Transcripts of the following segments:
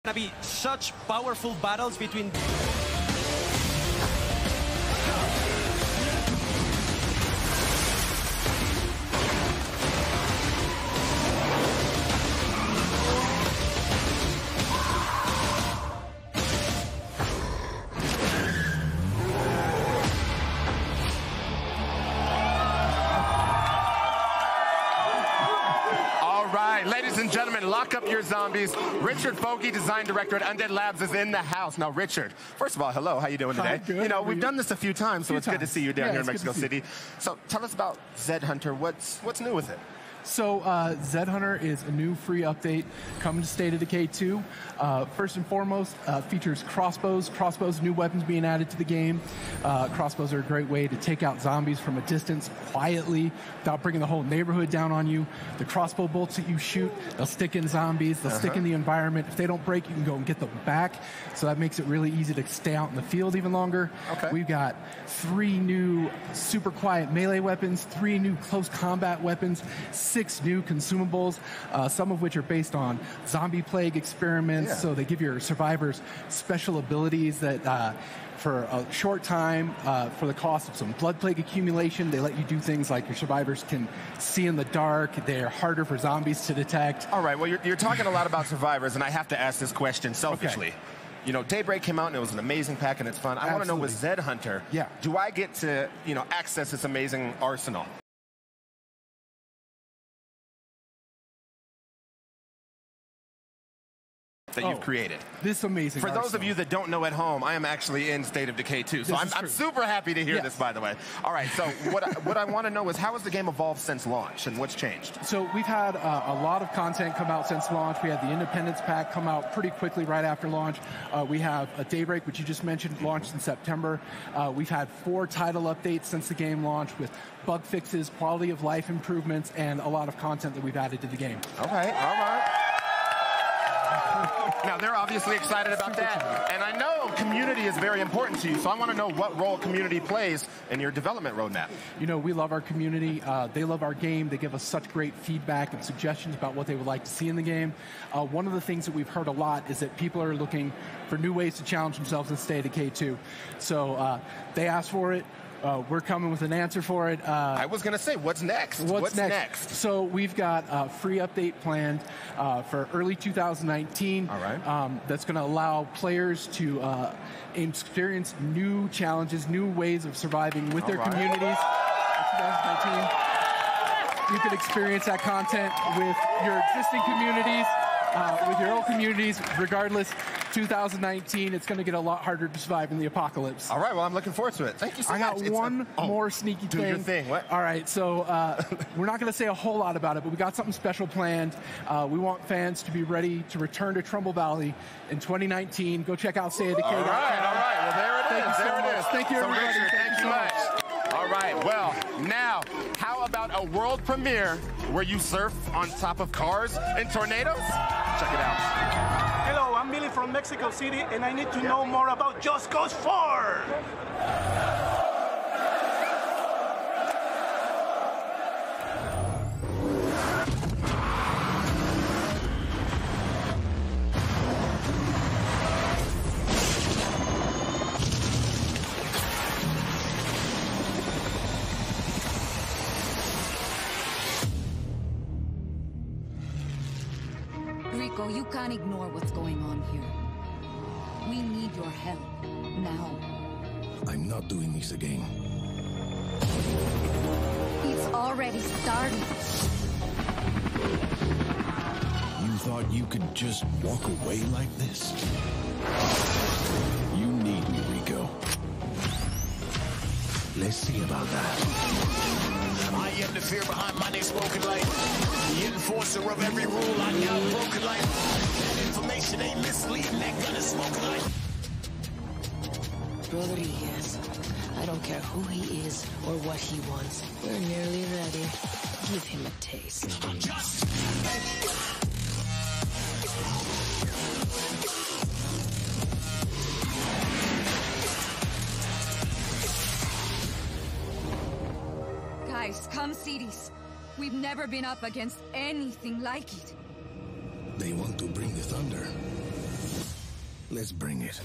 Gonna be such powerful battles between. Ladies and gentlemen, lock up your zombies. Richard Fogey, design director at Undead Labs, is in the house. Now, Richard, first of all, hello. How you doing today? Good. You know, we've done this a few times, so it's good to see you down here in it's Mexico City. So tell us about Zed Hunter. What's new with it? So Zed Hunter is a new free update coming to State of Decay 2. First and foremost, features crossbows. Crossbows, new weapons being added to the game. Crossbows are a great way to take out zombies from a distance quietly without bringing the whole neighborhood down on you. The crossbow bolts that you shoot, they'll stick in zombies. They'll stick in the environment. If they don't break, you can go and get them back. So that makes it really easy to stay out in the field even longer. Okay. We've got 3 new super quiet melee weapons, 3 new close combat weapons, 6 new consumables, some of which are based on zombie plague experiments. So they give your survivors special abilities that for a short time, for the cost of some blood plague accumulation, they let you do things like your survivors can see in the dark. They're harder for zombies to detect. All right, well, you're talking a lot about survivors, and I have to ask this question selfishly. Okay. You know, Daybreak came out and it was an amazing pack and it's fun. I want to know with Zed Hunter, do I get to, access this amazing arsenal? That you've created. This amazing For those of you that don't know at home, I am actually in State of Decay 2. So I'm super happy to hear this, by the way. All right, so what I want to know is how has the game evolved since launch and what's changed? So we've had a lot of content come out since launch. We had the Independence Pack come out pretty quickly right after launch. We have a Daybreak, which you just mentioned, launched in September. We've had 4 title updates since the game launched with bug fixes, quality of life improvements, and a lot of content that we've added to the game. All right. Now, they're obviously excited about that. And I know community is very important to you, so I want to know what role community plays in your development roadmap. You know, we love our community. They love our game. They give us such great feedback and suggestions about what they would like to see in the game. One of the things that we've heard a lot is that people are looking for new ways to challenge themselves in State of Decay 2. So they asked for it. We're coming with an answer for it. I was going to say, what's next? What's next? So we've got a free update planned for early 2019. All right. That's going to allow players to experience new challenges, new ways of surviving with their communities. In 2019, you can experience that content with your existing communities, with your old communities, regardless. 2019, it's going to get a lot harder to survive in the apocalypse. All right, well, I'm looking forward to it. Thank you so much. I got one more sneaky thing. Do your thing. What? All right, so we're not going to say a whole lot about it, but we got something special planned. We want fans to be ready to return to Trumbull Valley in 2019. Go check out State of Decay. All right. Well, there it is. There it is. Thank you, everybody. Richard, thank you so much. All right, well, now, how about a world premiere where you surf on top of cars and tornadoes? Check it out. Hello, I'm Billy from Mexico City, and I need to know more about Just Cause 4. Rico, you can't ignore what's going on here. We need your help, now. I'm not doing this again. It's already started. You thought you could just walk away like this? You need me, Rico. Let's see about that. I am the fear behind my name spoken light. The enforcer of every rule I now broken light. That information ain't misleading, that gun is smoking light. Rodriguez, I don't care who he is or what he wants. We're nearly ready. Give him a taste. Guys, come see this. We've never been up against anything like it. They want to bring the thunder. Let's bring it.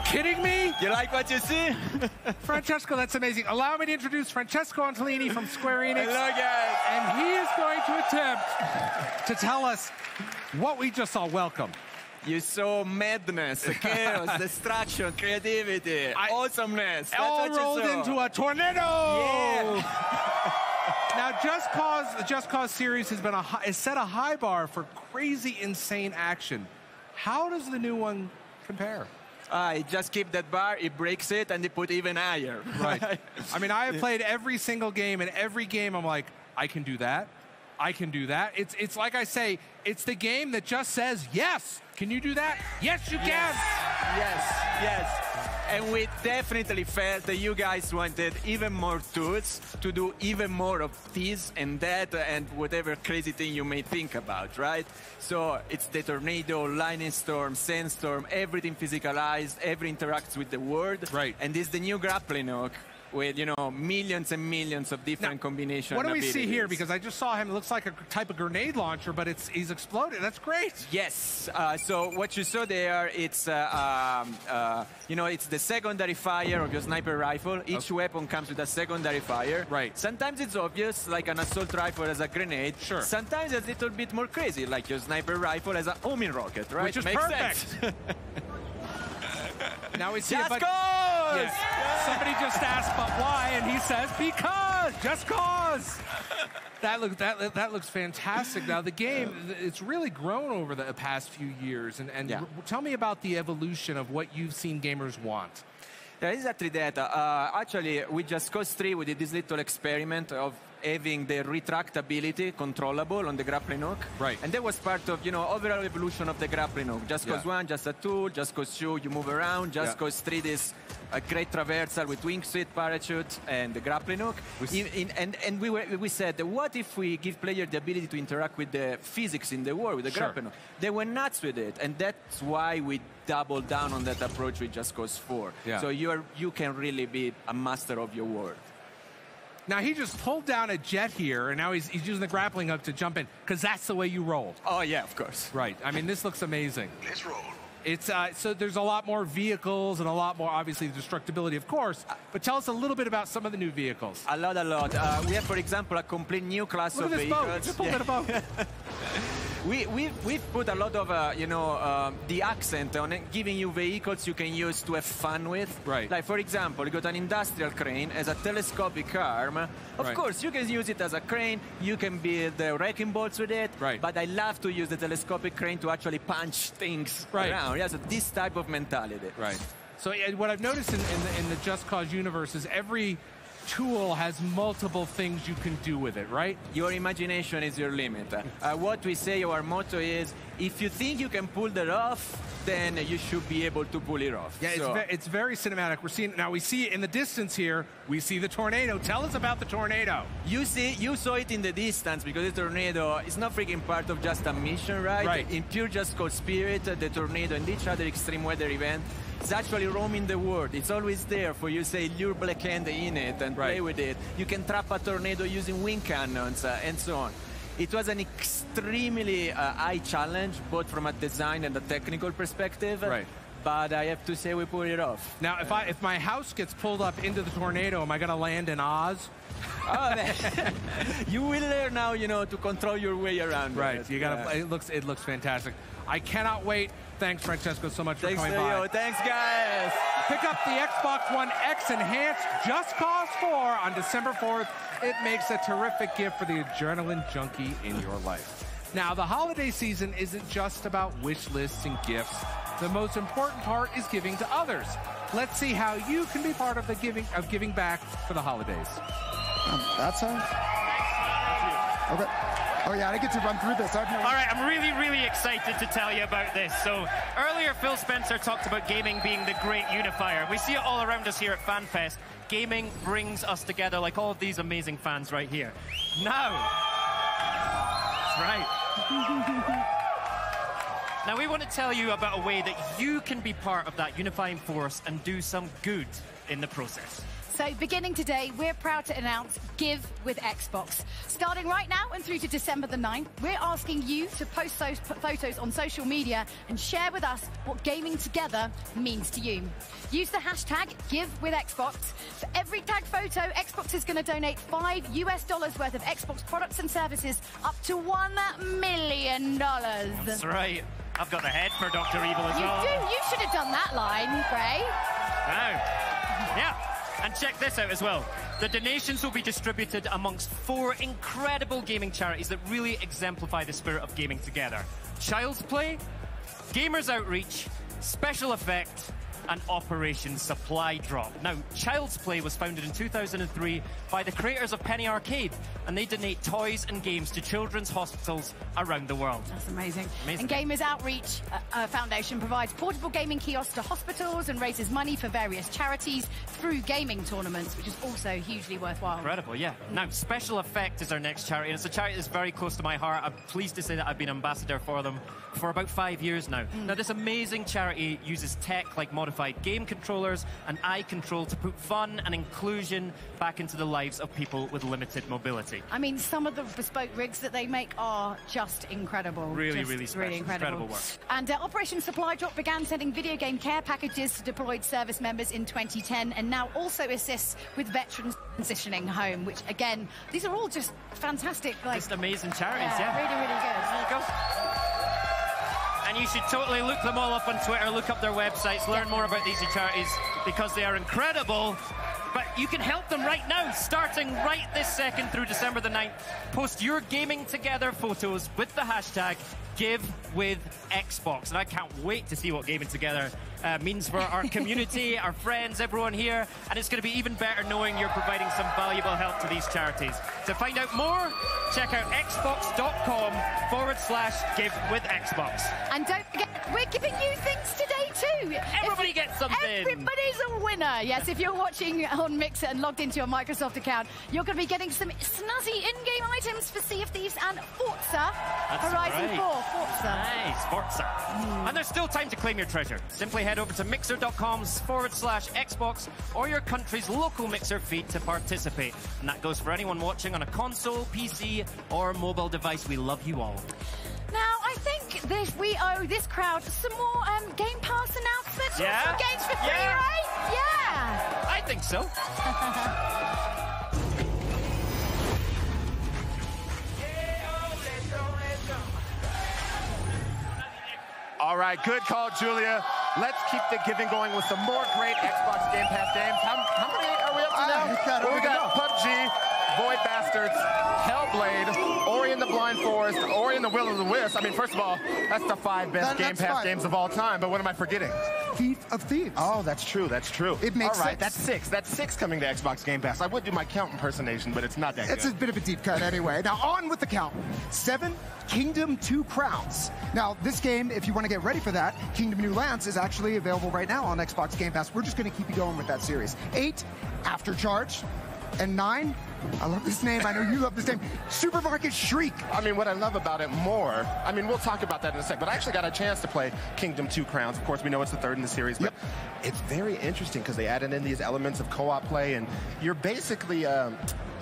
Kidding me? You like what you see? Francesco, that's amazing. Allow me to introduce Francesco Antolini from Square Enix. Hello, guys. And he is going to attempt to tell us what we just saw. Welcome. You saw madness, chaos, destruction, creativity, awesomeness. That's all what you rolled saw. into a tornado. Yeah. Now, the Just Cause series has set a high bar for crazy, insane action. How does the new one compare? It just keep that bar, it breaks it, and they put even higher. Right. I mean, I have played every single game, and every game I'm like, I can do that. I can do that. It's like I say, it's the game that just says, yes. Can you do that? Yes, you can. Yes. And we definitely felt that you guys wanted even more tools to do even more of this and that and whatever crazy thing you may think about, right? So it's the tornado, lightning storm, sandstorm, everything physicalized, every interacts with the world. Right. And this is the new grappling hook with, millions and millions of different combinations. What do we see here? Because I just saw him. It looks like a type of grenade launcher, but he's exploded. That's great. Yes. So what you saw there, it's it's the secondary fire of your sniper rifle. Each weapon comes with a secondary fire. Right. Sometimes it's obvious, like an assault rifle has a grenade. Sure. Sometimes it's a little bit more crazy, like your sniper rifle has a homing rocket, right? Which is Makes perfect. Sense. Now we see Just it, but cause! yes. Somebody just asked, but why? And he says, because, just cause. That looks fantastic. Now the game, it's really grown over the past few years. And tell me about the evolution of what you've seen gamers want. Yeah, exactly that. Actually, with Just Cause 3, we did this little experiment of having the retractability controllable on the grappling hook. Right. And that was part of, overall evolution of the grappling hook. Just Cause 1, just a tool. Just Cause 2, you move around. Just Cause 3, this a great traversal with wingsuit, parachute, and the grappling hook. And we said, what if we give player the ability to interact with the physics in the world, with the grappling hook? They went nuts with it, and that's why we doubled down on that approach with Just Cause 4. Yeah. So you can really be a master of your world. Now, he just pulled down a jet here, and now he's using the grappling hook to jump in, because that's the way you rolled. Oh, yeah, of course. Right. I mean, this looks amazing. Let's roll. It's so there's a lot more vehicles and a lot more, obviously, destructibility, of course. But tell us a little bit about some of the new vehicles. A lot. We have, for example, a complete new class Look of at this vehicles. boat. Just pulled in a boat. We've put a lot of, the accent on it, giving you vehicles you can use to have fun with. Right. Like, for example, you got an industrial crane as a telescopic arm. Of course, you can use it as a crane. You can build wrecking balls with it. Right. But I love to use the telescopic crane to actually punch things around. Yeah, so this type of mentality. Right. So what I've noticed in the Just Cause universe is every tool has multiple things you can do with it, right? Your imagination is your limit. What we say, our motto is, if you think you can pull that off, then you should be able to pull it off. Yeah, it's very cinematic. We see in the distance here, we see the tornado. Tell us about the tornado. You saw it in the distance because the tornado is not freaking part of just a mission, right? Right. In pure Just Cause spirit, the tornado and each other extreme weather event, it's actually roaming the world. It's always there for you, say, lure Black Hand in it and play with it. You can trap a tornado using wind cannons and so on. It was an extremely high challenge, both from a design and a technical perspective. Right. But I have to say we pulled it off. Now, if my house gets pulled up into the tornado, am I going to land in Oz? Oh, you will learn now, to control your way around. Right. It. You got to. It looks fantastic. I cannot wait. Thanks, Francesco, so much for coming by. Thanks, guys. Pick up the Xbox One X Enhanced Just Cause 4 on December 4th. It makes a terrific gift for the adrenaline junkie in your life. Now, the holiday season isn't just about wish lists and gifts. The most important part is giving to others. Let's see how you can be part of the giving back for the holidays. That's okay. Oh yeah, I get to run through this. All right, I'm really, really excited to tell you about this. So earlier, Phil Spencer talked about gaming being the great unifier. We see it all around us here at FanFest. Gaming brings us together like all of these amazing fans right here. Now, that's right. Now we want to tell you about a way that you can be part of that unifying force and do some good in the process. So beginning today, we're proud to announce Give with Xbox. Starting right now and through to December the 9th, we're asking you to post those photos on social media and share with us what gaming together means to you. Use the hashtag #GiveWithXbox. For every tagged photo, Xbox is going to donate $5 worth of Xbox products and services up to $1 million. That's right. I've got the head for Dr. Evil as well. You do. You should have done that line, Gray. Wow. Yeah. And check this out as well. The donations will be distributed amongst 4 incredible gaming charities that really exemplify the spirit of gaming together. Child's Play, Gamers Outreach, Special Effect, and Operation Supply Drop. Now, Child's Play was founded in 2003 by the creators of Penny Arcade, and they donate toys and games to children's hospitals around the world. That's amazing. And Gamers Outreach Foundation provides portable gaming kiosks to hospitals and raises money for various charities through gaming tournaments, which is also hugely worthwhile. Incredible, yeah. Now, Special Effect is our next charity, and it's a charity that's very close to my heart. I'm pleased to say that I've been ambassador for them for about 5 years now. Now, this amazing charity uses tech like modified game controllers and eye control to put fun and inclusion back into the lives of people with limited mobility. I mean, some of the bespoke rigs that they make are just incredible. Really, really special. Really incredible work. And Operation Supply Drop began sending video game care packages to deployed service members in 2010 and now also assists with veterans transitioning home, which, again, these are all just fantastic. Just amazing charities, yeah. Really, really good. There you go. And you should totally look them all up on Twitter, look up their websites, learn more about these charities because they are incredible. But you can help them right now, starting right this second through December the 9th. Post your gaming together photos with the hashtag #GiveWithXbox. And I can't wait to see what gaming together means for our community, our friends, everyone here. And it's going to be even better knowing you're providing some valuable help to these charities. To find out more, check out xbox.com/GiveWithXbox. And don't forget, we're giving you things today too. Everybody gets something. Everybody's a winner. Yes, if you're watching on Mixer and logged into your Microsoft account, you're going to be getting some snazzy in-game items for Sea of Thieves and Forza Horizon 4. Forza. Nice, Forza. And there's still time to claim your treasure. Simply head over to mixer.com/Xbox or your country's local Mixer feed to participate. And that goes for anyone watching on a console, PC, or mobile device. We love you all. Now, I think we owe this crowd some more Game Pass announcements. Yeah? Some games for free, right? Yeah. I think so. All right, good call, Julia. Let's keep the giving going with some more great Xbox Game Pass games. How many are we up to now? We got PUBG, Void Bastards, Hellblade, Ori and the Blind Forest, Ori and the Will of the Wisp. I mean, first of all, that's the 5 best Game Pass games of all time, but what am I forgetting? Thief of Thieves. Oh, that's true, that's true. It makes all right, sense. That's 6. That's 6 coming to Xbox Game Pass. I would do my count impersonation, but it's not that good. It's a bit of a deep cut anyway. Now, on with the count. 7, Kingdom 2 Crowns. Now, this game, if you want to get ready for that, Kingdom New Lands is actually available right now on Xbox Game Pass. We're just going to keep you going with that series. 8, After Charge. And 9, I love this name. I know you love this name. Supermarket Shriek. I mean, what I love about it more, I mean, we'll talk about that in a sec, but I actually got a chance to play Kingdom 2 Crowns. Of course, we know it's the 3rd in the series, but it's very interesting because they added in these elements of co-op play, and you're basically a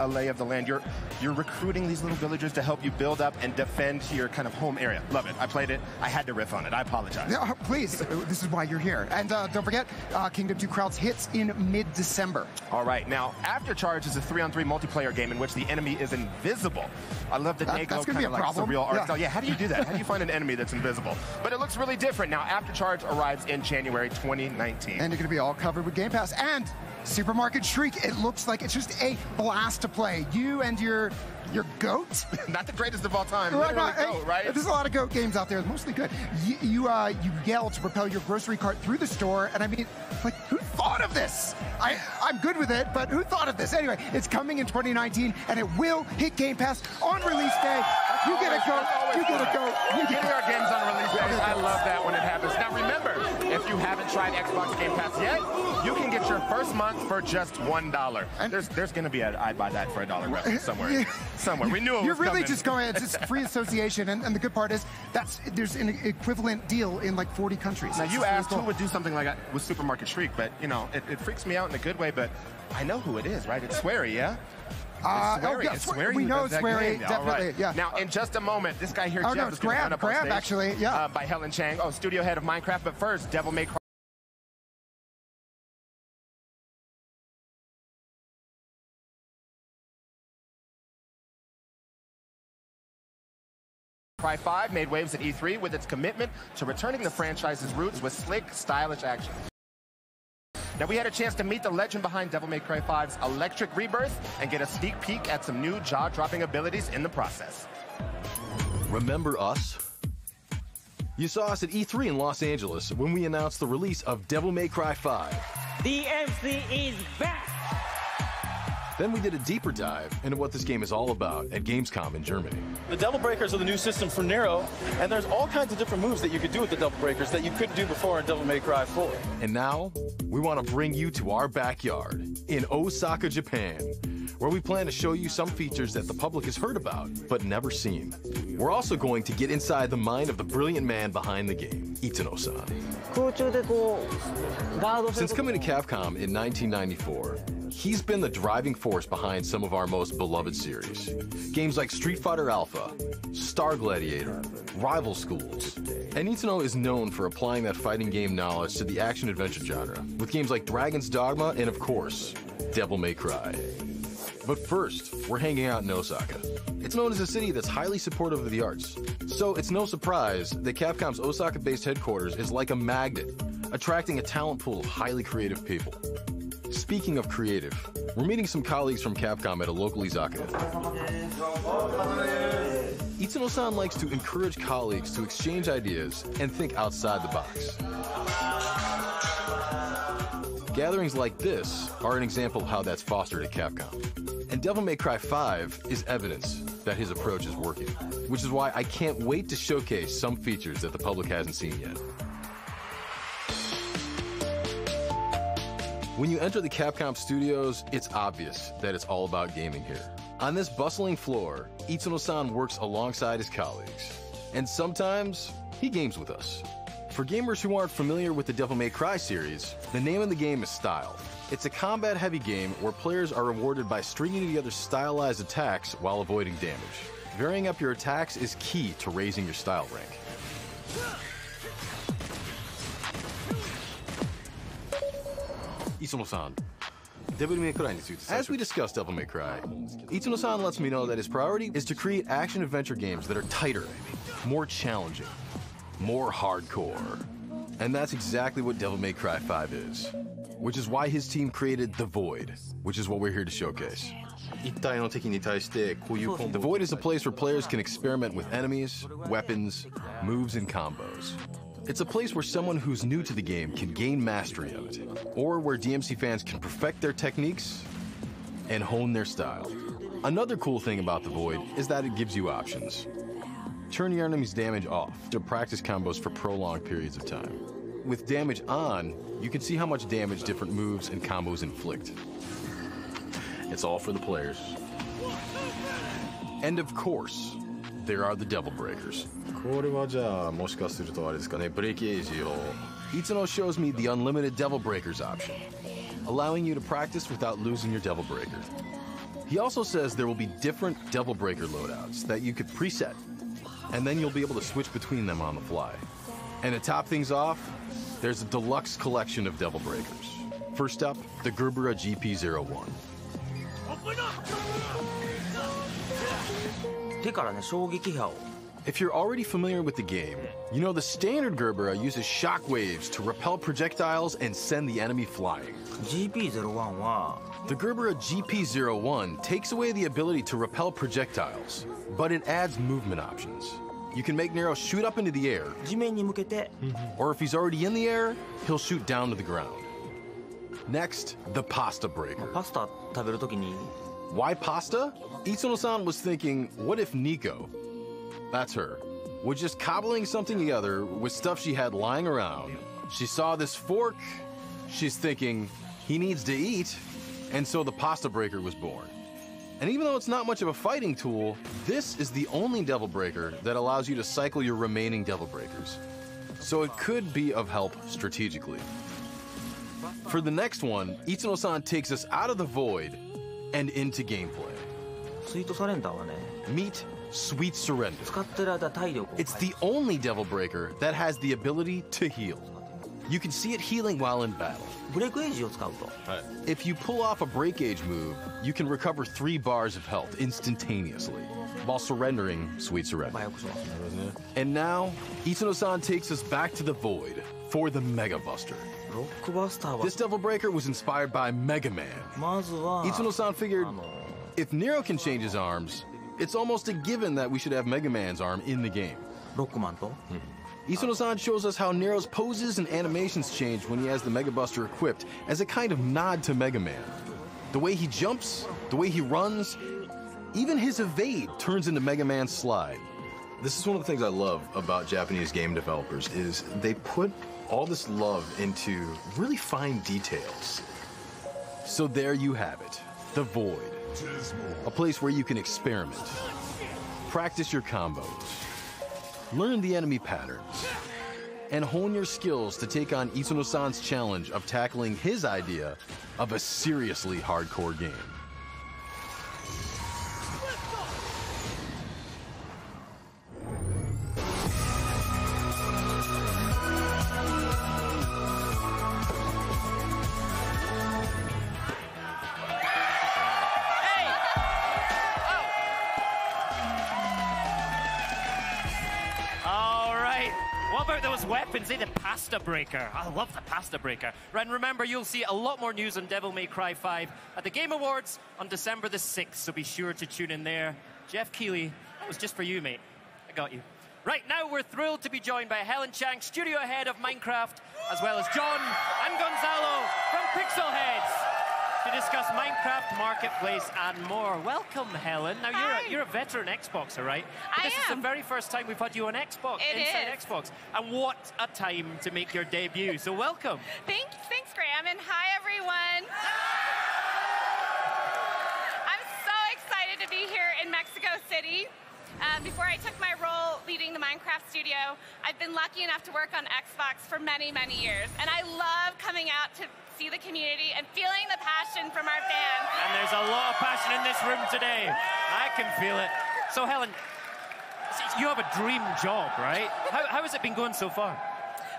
lay of the land. You're recruiting these little villagers to help you build up and defend your kind of home area. Love it. I played it. I had to riff on it. I apologize. No, please. This is why you're here. And don't forget, Kingdom 2 Crowns hits in mid-December. All right. Now, After Charge is a 3-on-3 multiplayer multiplayer game in which the enemy is invisible. I love the Dayglow kind of like surreal art style. Yeah, how do you do that? How do you find an enemy that's invisible? But it looks really different. Now, Aftercharge arrives in January 2019. And you're going to be all covered with Game Pass. And Supermarket Shriek, it looks like it's just a blast to play. You and your goat. Not the greatest of all time. Right, Goat, right? There's a lot of goat games out there, mostly good. You yell to propel your grocery cart through the store, and I mean, like, who thought of this? I'm good with it, but who thought of this? Anyway, it's coming in 2019, and it will hit Game Pass on release day. You get a goat. You get a goat. You get our games on release day. I love that when it happens. Now remember, if you haven't tried Xbox Game Pass yet, you can get your first month for just $1. And there's going to be an I'd buy that for $1 reference somewhere. Somewhere. We knew it was You're really coming. just going, it's just free association, and the good part is there's an equivalent deal in like 40 countries. Now, you asked who would do something like that with Supermarket Shriek, but, you know, it freaks me out in a good way, but I know who it is, right? It's Swery, yeah? It's Swery. We know it's Swery, definitely, yeah. Now, in just a moment, this guy here, Jeff, no, is going to run up on stage, actually, yeah. by Helen Chang, studio head of Minecraft, but first, Devil May Cry. 5 made waves at E3 with its commitment to returning the franchise's roots with slick, stylish action. Now, we had a chance to meet the legend behind Devil May Cry 5's Electric Rebirth and get a sneak peek at some new jaw-dropping abilities in the process. Remember us? You saw us at E3 in Los Angeles when we announced the release of Devil May Cry 5. DMC is back! Then we did a deeper dive into what this game is all about at Gamescom in Germany. The Devil Breakers are the new system for Nero, and there's all kinds of different moves that you could do with the Devil Breakers that you couldn't do before in Devil May Cry 4. And now, we want to bring you to our backyard in Osaka, Japan, where we plan to show you some features that the public has heard about, but never seen. We're also going to get inside the mind of the brilliant man behind the game, Itsuno-san. Since coming to Capcom in 1994, he's been the driving force behind some of our most beloved series. Games like Street Fighter Alpha, Star Gladiator, Rival Schools. And Itsuno is known for applying that fighting game knowledge to the action-adventure genre, with games like Dragon's Dogma and, of course, Devil May Cry. But first, we're hanging out in Osaka. It's known as a city that's highly supportive of the arts. So it's no surprise that Capcom's Osaka-based headquarters is like a magnet, attracting a talent pool of highly creative people. Speaking of creative, we're meeting some colleagues from Capcom at a local izakaya. Itsuno-san likes to encourage colleagues to exchange ideas and think outside the box. Gatherings like this are an example of how that's fostered at Capcom. And Devil May Cry 5 is evidence that his approach is working, which is why I can't wait to showcase some features that the public hasn't seen yet. When you enter the Capcom studios, it's obvious that it's all about gaming here. On this bustling floor, Itsuno-san works alongside his colleagues. And sometimes, he games with us. For gamers who aren't familiar with the Devil May Cry series, the name of the game is Style. It's a combat-heavy game where players are rewarded by stringing together stylized attacks while avoiding damage. Varying up your attacks is key to raising your style rank. Itsuno-san, as we discuss Devil May Cry, Itsuno-san lets me know that his priority is to create action-adventure games that are tighter, more challenging, more hardcore. And that's exactly what Devil May Cry 5 is. Which is why his team created The Void, which is what we're here to showcase. The Void is a place where players can experiment with enemies, weapons, moves, and combos. It's a place where someone who's new to the game can gain mastery of it, or where DMC fans can perfect their techniques and hone their style. Another cool thing about The Void is that it gives you options. Turn your enemy's damage off to practice combos for prolonged periods of time. With damage on, you can see how much damage different moves and combos inflict. It's all for the players. And of course, there are the Devil Breakers. Itsuno shows me the unlimited Devil Breakers option, allowing you to practice without losing your Devil Breaker. He also says there will be different Devil Breaker loadouts that you could preset, and then you'll be able to switch between them on the fly. And to top things off, there's a deluxe collection of Devil Breakers. First up, the Gerbera GP01. If you're already familiar with the game, you know the standard Gerbera uses shockwaves to repel projectiles and send the enemy flying. The Gerbera GP01 takes away the ability to repel projectiles, but it adds movement options. You can make Nero shoot up into the air, or if he's already in the air, he'll shoot down to the ground. Next, the Pasta Breaker. Why pasta? Itsuno-san was thinking, what if Nico, that's her, was just cobbling something together with stuff she had lying around. She saw this fork, she's thinking, he needs to eat, and so the Pasta Breaker was born. And even though it's not much of a fighting tool, this is the only Devil Breaker that allows you to cycle your remaining Devil Breakers. So it could be of help strategically. For the next one, Itsuno-san takes us out of the void and into gameplay. Meet Sweet Surrender. It's the only Devil Breaker that has the ability to heal. You can see it healing while in battle. If you pull off a Break Age move, you can recover 3 bars of health instantaneously, while surrendering Sweet Surrender. And now, Itsuno-san takes us back to the void for the Mega Buster. This Devil Breaker was inspired by Mega Man. Itsuno-san figured, if Nero can change his arms, it's almost a given that we should have Mega Man's arm in the game. Itsuno-san shows us how Nero's poses and animations change when he has the Mega Buster equipped as a kind of nod to Mega Man. The way he jumps, the way he runs, even his evade turns into Mega Man's slide. This is one of the things I love about Japanese game developers is they put all this love into really fine details. So there you have it, the Void. A place where you can experiment, practice your combos, learn the enemy patterns, and hone your skills to take on Itsuno-san's challenge of tackling his idea of a seriously hardcore game. Weapons, the Pasta Breaker. I love the Pasta Breaker. And remember, you'll see a lot more news on Devil May Cry 5 at the Game Awards on December the 6th, so be sure to tune in there. Jeff Keighley, that was just for you, mate. I got you. Right now, we're thrilled to be joined by Helen Chang, studio head of Minecraft, as well as John and Gonzalo from Pixel Heads, to discuss Minecraft, Marketplace, and more. Welcome, Helen. Now, you're a veteran Xboxer, right? But this is the very first time we've had you on Xbox, inside Xbox. And what a time to make your debut. So welcome. Thanks, Graham, and hi, everyone. I'm so excited to be here in Mexico City. Before I took my role leading the Minecraft studio, I've been lucky enough to work on Xbox for many, many years. And I love coming out to see the community and feeling the passion from our fans. And there's a lot of passion in this room today. I can feel it. So, Helen, you have a dream job, right? How has it been going so far?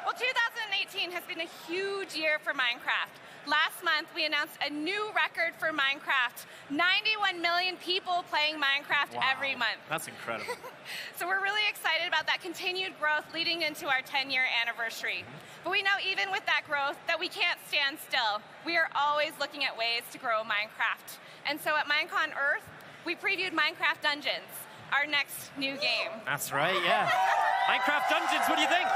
Well, 2018 has been a huge year for Minecraft. Last month, we announced a new record for Minecraft. 91 million people playing Minecraft every month. That's incredible. So we're really excited about that continued growth leading into our 10-year anniversary. But we know even with that growth that we can't stand still. We are always looking at ways to grow Minecraft. And so at Minecon Earth, we previewed Minecraft Dungeons, our next new game. That's right, yeah. Minecraft Dungeons, what do you think?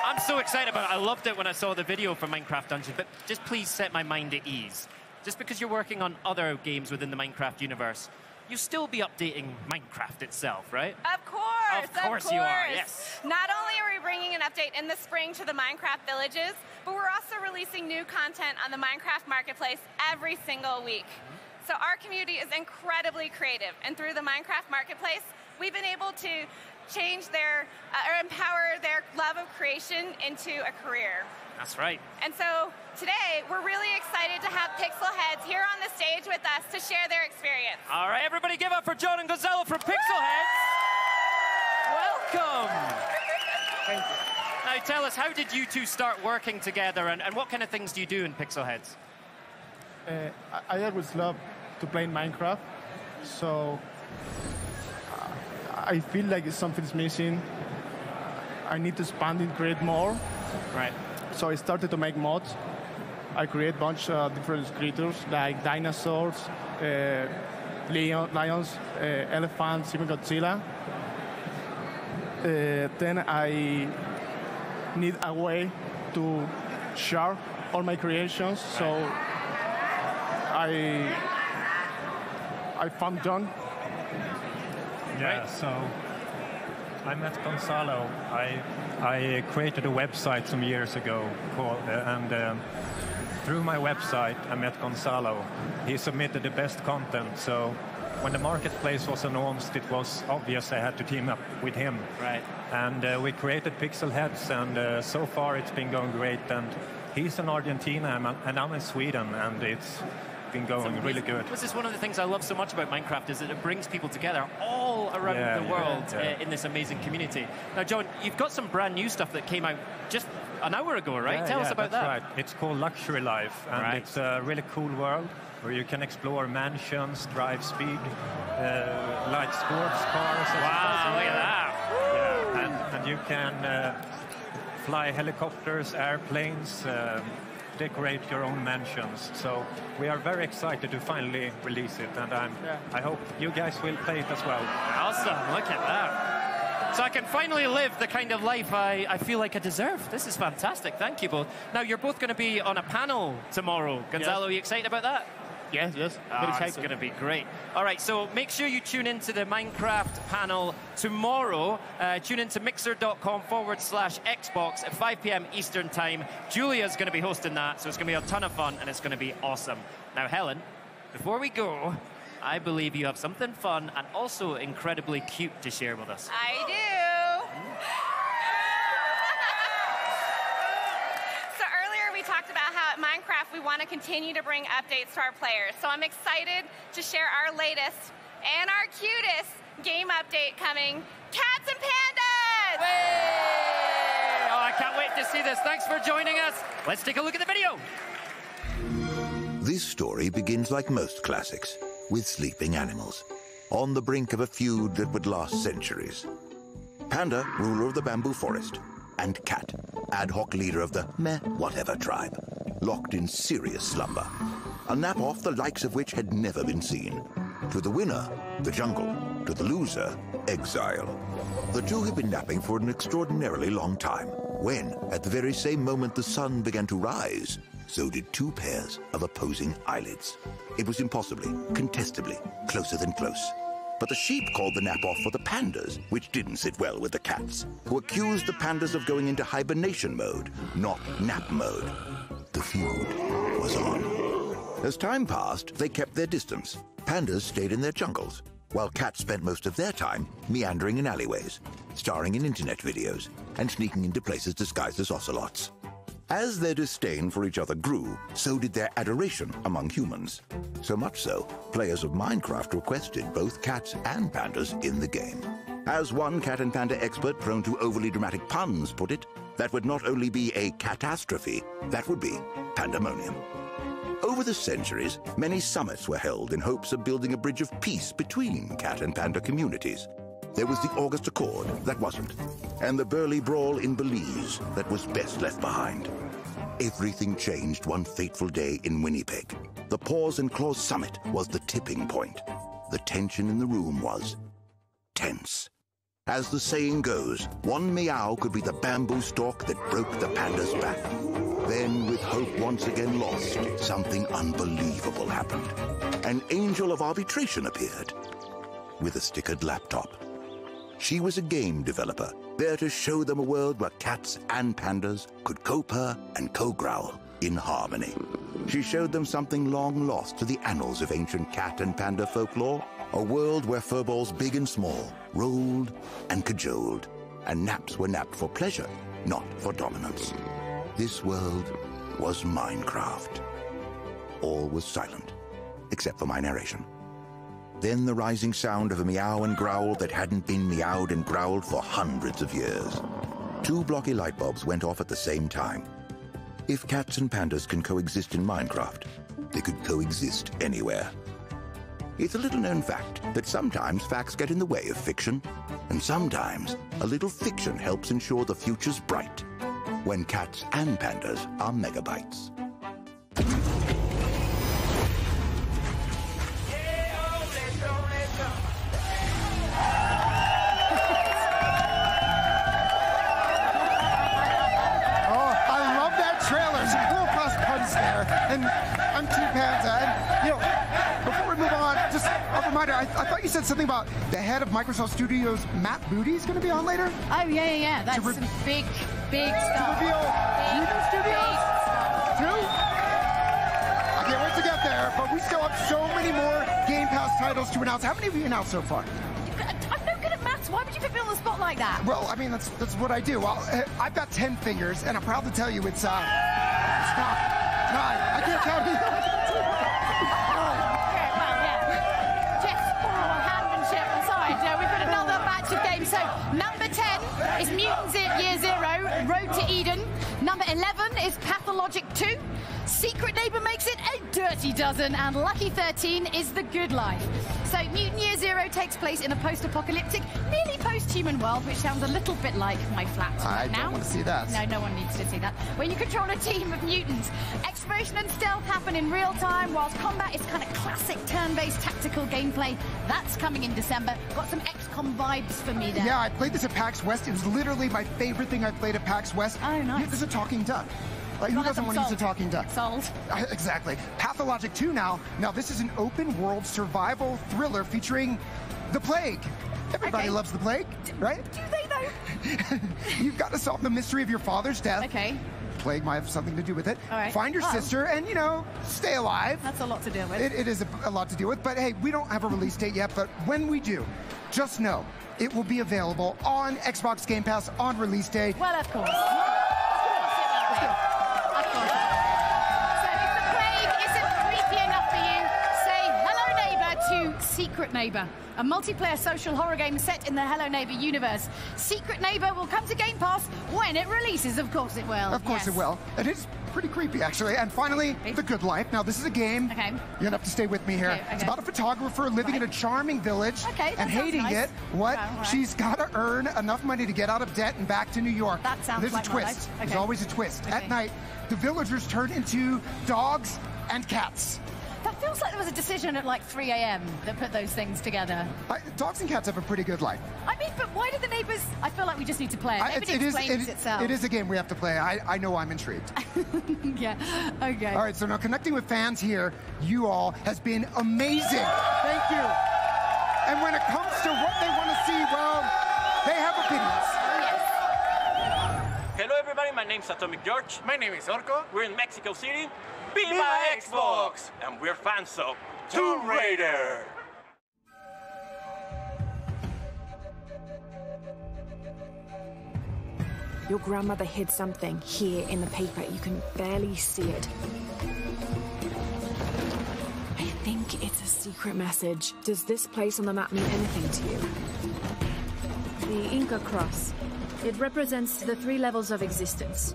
I'm so excited about it. I loved it when I saw the video for Minecraft Dungeons, but just please set my mind at ease. Just because you're working on other games within the Minecraft universe, you'll still be updating Minecraft itself, right? Of course, of course you are, yes. Not only are we bringing an update in the spring to the Minecraft villages, but we're also releasing new content on the Minecraft Marketplace every single week. So our community is incredibly creative, and through the Minecraft Marketplace, we've been able to change their, or empower their love of creation into a career. That's right. And so today, we're really excited to have Pixel Heads here on the stage with us to share their experience. All right, everybody give up for John and Gonzalo from Pixel Heads. Welcome. Thank you. Now tell us, how did you two start working together, and what kind of things do you do in Pixel Heads? I always love to play Minecraft. So I feel like something's missing. I need to expand and create more. Right. So I started to make mods. I create a bunch of different creatures like dinosaurs, lions, elephants, even Godzilla. Then I need a way to share all my creations. So I found John. Yeah, so I met Gonzalo. I created a website some years ago called, through my website I met Gonzalo. He submitted the best content, so when the marketplace was announced, it was obvious I had to team up with him. Right. And we created Pixel Heads, and so far it's been going great. And he's in Argentina, and I'm in Sweden, and it's been going really good. This is one of the things I love so much about Minecraft, is that it brings people together all around the world in this amazing community. Now, John, you've got some brand new stuff that came out just an hour ago, right? Tell us about that. Right. It's called Luxury Life, and it's a really cool world where you can explore mansions, drive speed, like sports cars. Wow, look at that. Yeah, and you can fly helicopters, airplanes, decorate your own mansions. So we are very excited to finally release it, and I hope you guys will play it as well. Awesome, look at that. So I can finally live the kind of life I feel like I deserve. This is fantastic, thank you both. Now, you're both going to be on a panel tomorrow. Gonzalo, are you excited about that? Yes. It's going to be great. All right, so make sure you tune into the Minecraft panel tomorrow. Tune into mixer.com/Xbox at 5 p.m. Eastern Time. Julia's going to be hosting that, so it's going to be a ton of fun, and it's going to be awesome. Now, Helen, before we go, I believe you have something fun and also incredibly cute to share with us. I do. Talked about how at Minecraft we want to continue to bring updates to our players. So I'm excited to share our latest and our cutest game update coming, Cats and Pandas! Way! Oh, I can't wait to see this. Thanks for joining us. Let's take a look at the video. This story begins like most classics, with sleeping animals, on the brink of a feud that would last centuries. Panda, ruler of the bamboo forest, and Cat, ad hoc leader of the meh-whatever tribe, locked in serious slumber, a nap-off the likes of which had never been seen. To the winner, the jungle. To the loser, exile. The two had been napping for an extraordinarily long time, when, at the very same moment the sun began to rise, so did two pairs of opposing eyelids. It was impossibly, contestably, closer than close. But the sheep called the nap off for the pandas, which didn't sit well with the cats, who accused the pandas of going into hibernation mode, not nap mode. The feud was on. As time passed, they kept their distance. Pandas stayed in their jungles, while cats spent most of their time meandering in alleyways, starring in internet videos, and sneaking into places disguised as ocelots. As their disdain for each other grew, so did their adoration among humans. So much so, players of Minecraft requested both cats and pandas in the game. As one cat and panda expert prone to overly dramatic puns put it, that would not only be a catastrophe, that would be pandemonium. Over the centuries, many summits were held in hopes of building a bridge of peace between cat and panda communities. There was the August Accord that wasn't, and the Burley Brawl in Belize that was best left behind. Everything changed one fateful day in Winnipeg. The Paws and Claws Summit was the tipping point. The tension in the room was tense. As the saying goes, one meow could be the bamboo stalk that broke the panda's back. Then, with hope once again lost, something unbelievable happened. An angel of arbitration appeared with a stickered laptop. She was a game developer, there to show them a world where cats and pandas could co-purr and co-growl in harmony. She showed them something long lost to the annals of ancient cat and panda folklore, a world where furballs big and small rolled and cajoled, and naps were napped for pleasure, not for dominance. This world was Minecraft. All was silent, except for my narration. Then the rising sound of a meow and growl that hadn't been meowed and growled for hundreds of years. Two blocky light bulbs went off at the same time. If cats and pandas can coexist in Minecraft, they could coexist anywhere. It's a little-known fact that sometimes facts get in the way of fiction, and sometimes a little fiction helps ensure the future's bright, when cats and pandas are megabytes. And I'm Team Panda. And, you know, before we move on, just a reminder, I thought you said something about the head of Microsoft Studios, Matt Booty, is going to be on later? Oh, yeah. That's some big stuff. To reveal Studios? Two? I can't wait to get there, but we still have so many more Game Pass titles to announce. How many have you announced so far? I'm no good at maths. Why would you put me on the spot like that? Well, I mean, that's what I do. Well, I've got 10 fingers, and I'm proud to tell you it's not. I can't count either. Handmanship aside, we've got another batch of games. So number 10 is Mutants Year Zero, Road to Eden. Number 11 is Pathologic 2. Secret Neighbor makes it a dirty dozen, and Lucky 13 is The Good Life. So Mutant Year Zero takes place in a post-apocalyptic, nearly post-human world, which sounds a little bit like my flat right now. I don't want to see that. No one needs to see that. Where you control a team of mutants. Exploration and stealth happen in real time, whilst combat is kind of classic turn-based tactical gameplay. That's coming in December. Got some XCOM vibes for me there. Yeah, I played this at PAX West. It was literally my favorite thing I played at PAX West. Oh, nice. There's a talking duck. Like, who doesn't want to use a talking duck? Sold. Exactly. Pathologic 2 now. Now, this is an open-world survival thriller featuring the Plague. Everybody loves the Plague, right? Do they, though? You've got to solve the mystery of your father's death. Okay. Plague might have something to do with it. All right. Find your sister and, stay alive. That's a lot to deal with. It is a lot to deal with. But, hey, we don't have a release date yet. But when we do, just know it will be available on Xbox Game Pass on release day. Well, of course. Secret Neighbor, a multiplayer social horror game set in the Hello Neighbor universe. Secret Neighbor will come to Game Pass when it releases. Of course it will. Of course it will. It is pretty creepy, actually. And finally, The Good Life. Now, this is a game. Okay. You're going to have to stay with me here. Okay. It's about a photographer living in a charming village and hating it. What? Wow, right. She's got to earn enough money to get out of debt and back to New York. That sounds There's like a my twist. life. Okay. There's always a twist. Okay. At night, the villagers turn into dogs and cats. That feels like there was a decision at like 3 a.m. that put those things together. Dogs and cats have a pretty good life. I mean, but why do the neighbors... I feel like we just need to play it. It explains itself. It is a game we have to play. I know I'm intrigued. Yeah, okay. All right, so now connecting with fans here, you all, has been amazing. Thank you. And when it comes to what they want to see, well, they have opinions. Hello, everybody. My name's Atomic George. My name is Orko. We're in Mexico City. Viva Xbox! And we're fans of Tomb Raider. Your grandmother hid something here in the paper. You can barely see it. I think it's a secret message. Does this place on the map mean anything to you? The Inca cross. It represents the 3 levels of existence.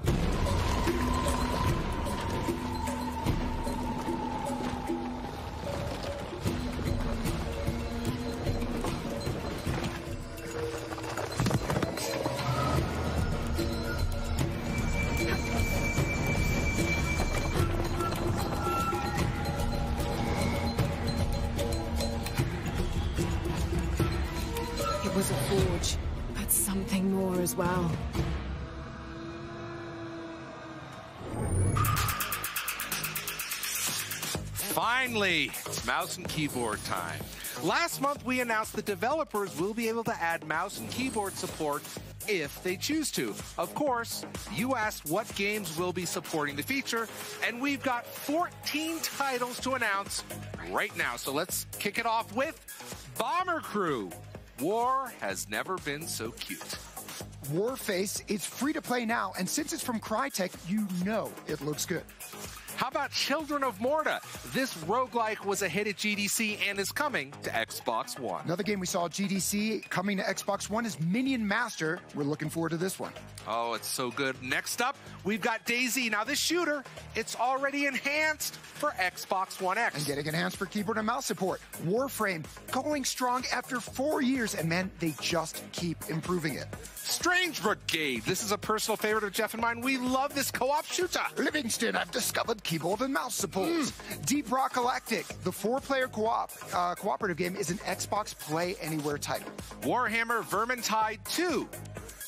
It was a forge, but something more as well. Finally, it's mouse and keyboard time. Last month, we announced that developers will be able to add mouse and keyboard support if they choose to. Of course, you asked what games will be supporting the feature, and we've got 14 titles to announce right now. So let's kick it off with Bomber Crew. War has never been so cute. Warface is free to play now, and since it's from Crytek, you know it looks good. How about Children of Morta? This roguelike was a hit at GDC and is coming to Xbox One. Another game we saw at GDC coming to Xbox One is Minion Master. We're looking forward to this one. Oh, it's so good. Next up, we've got DayZ. Now, this shooter, it's already enhanced for Xbox One X. And getting enhanced for keyboard and mouse support. Warframe going strong after 4 years, and man, they just keep improving it. Strange Brigade. This is a personal favorite of Jeff and mine. We love this co-op shooter. Livingston, I've discovered keyboard and mouse support. Deep Rock Galactic, the 4-player cooperative game, is an Xbox Play Anywhere title. Warhammer Vermintide 2.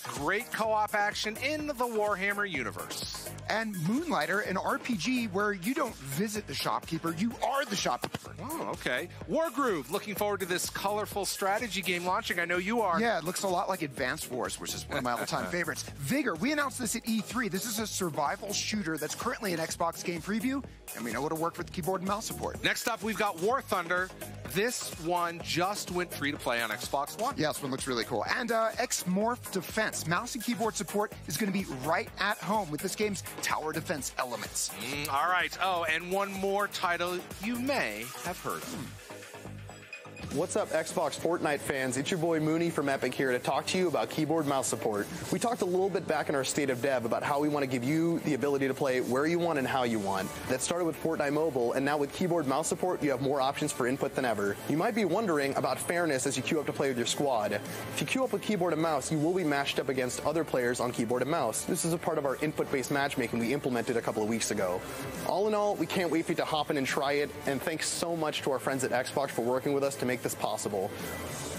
Great co-op action in the Warhammer universe. And Moonlighter, an RPG where you don't visit the shopkeeper, you are the shopkeeper. Oh, okay. Wargroove, looking forward to this colorful strategy game launching. I know you are. Yeah, it looks a lot like Advanced Wars, which is one of my all-time favorites. Vigor, we announced this at E3. This is a survival shooter that's currently an Xbox game preview, and we know it'll work with keyboard and mouse support. Next up, we've got War Thunder. This one just went free to play on Xbox One. Yeah, this one looks really cool. And X-Morph Defense. Mouse and keyboard support is going to be right at home with this game's tower defense elements. All right. Oh, and one more title you may have heard of. What's up, Xbox Fortnite fans? It's your boy Mooney from Epic here to talk to you about keyboard mouse support. We talked a little bit back in our State of Dev about how we want to give you the ability to play where you want and how you want. That started with Fortnite Mobile, and now with keyboard mouse support, you have more options for input than ever. You might be wondering about fairness as you queue up to play with your squad. If you queue up with keyboard and mouse, you will be matched up against other players on keyboard and mouse. This is a part of our input-based matchmaking we implemented a couple of weeks ago. All in all, we can't wait for you to hop in and try it, and thanks so much to our friends at Xbox for working with us to make this possible.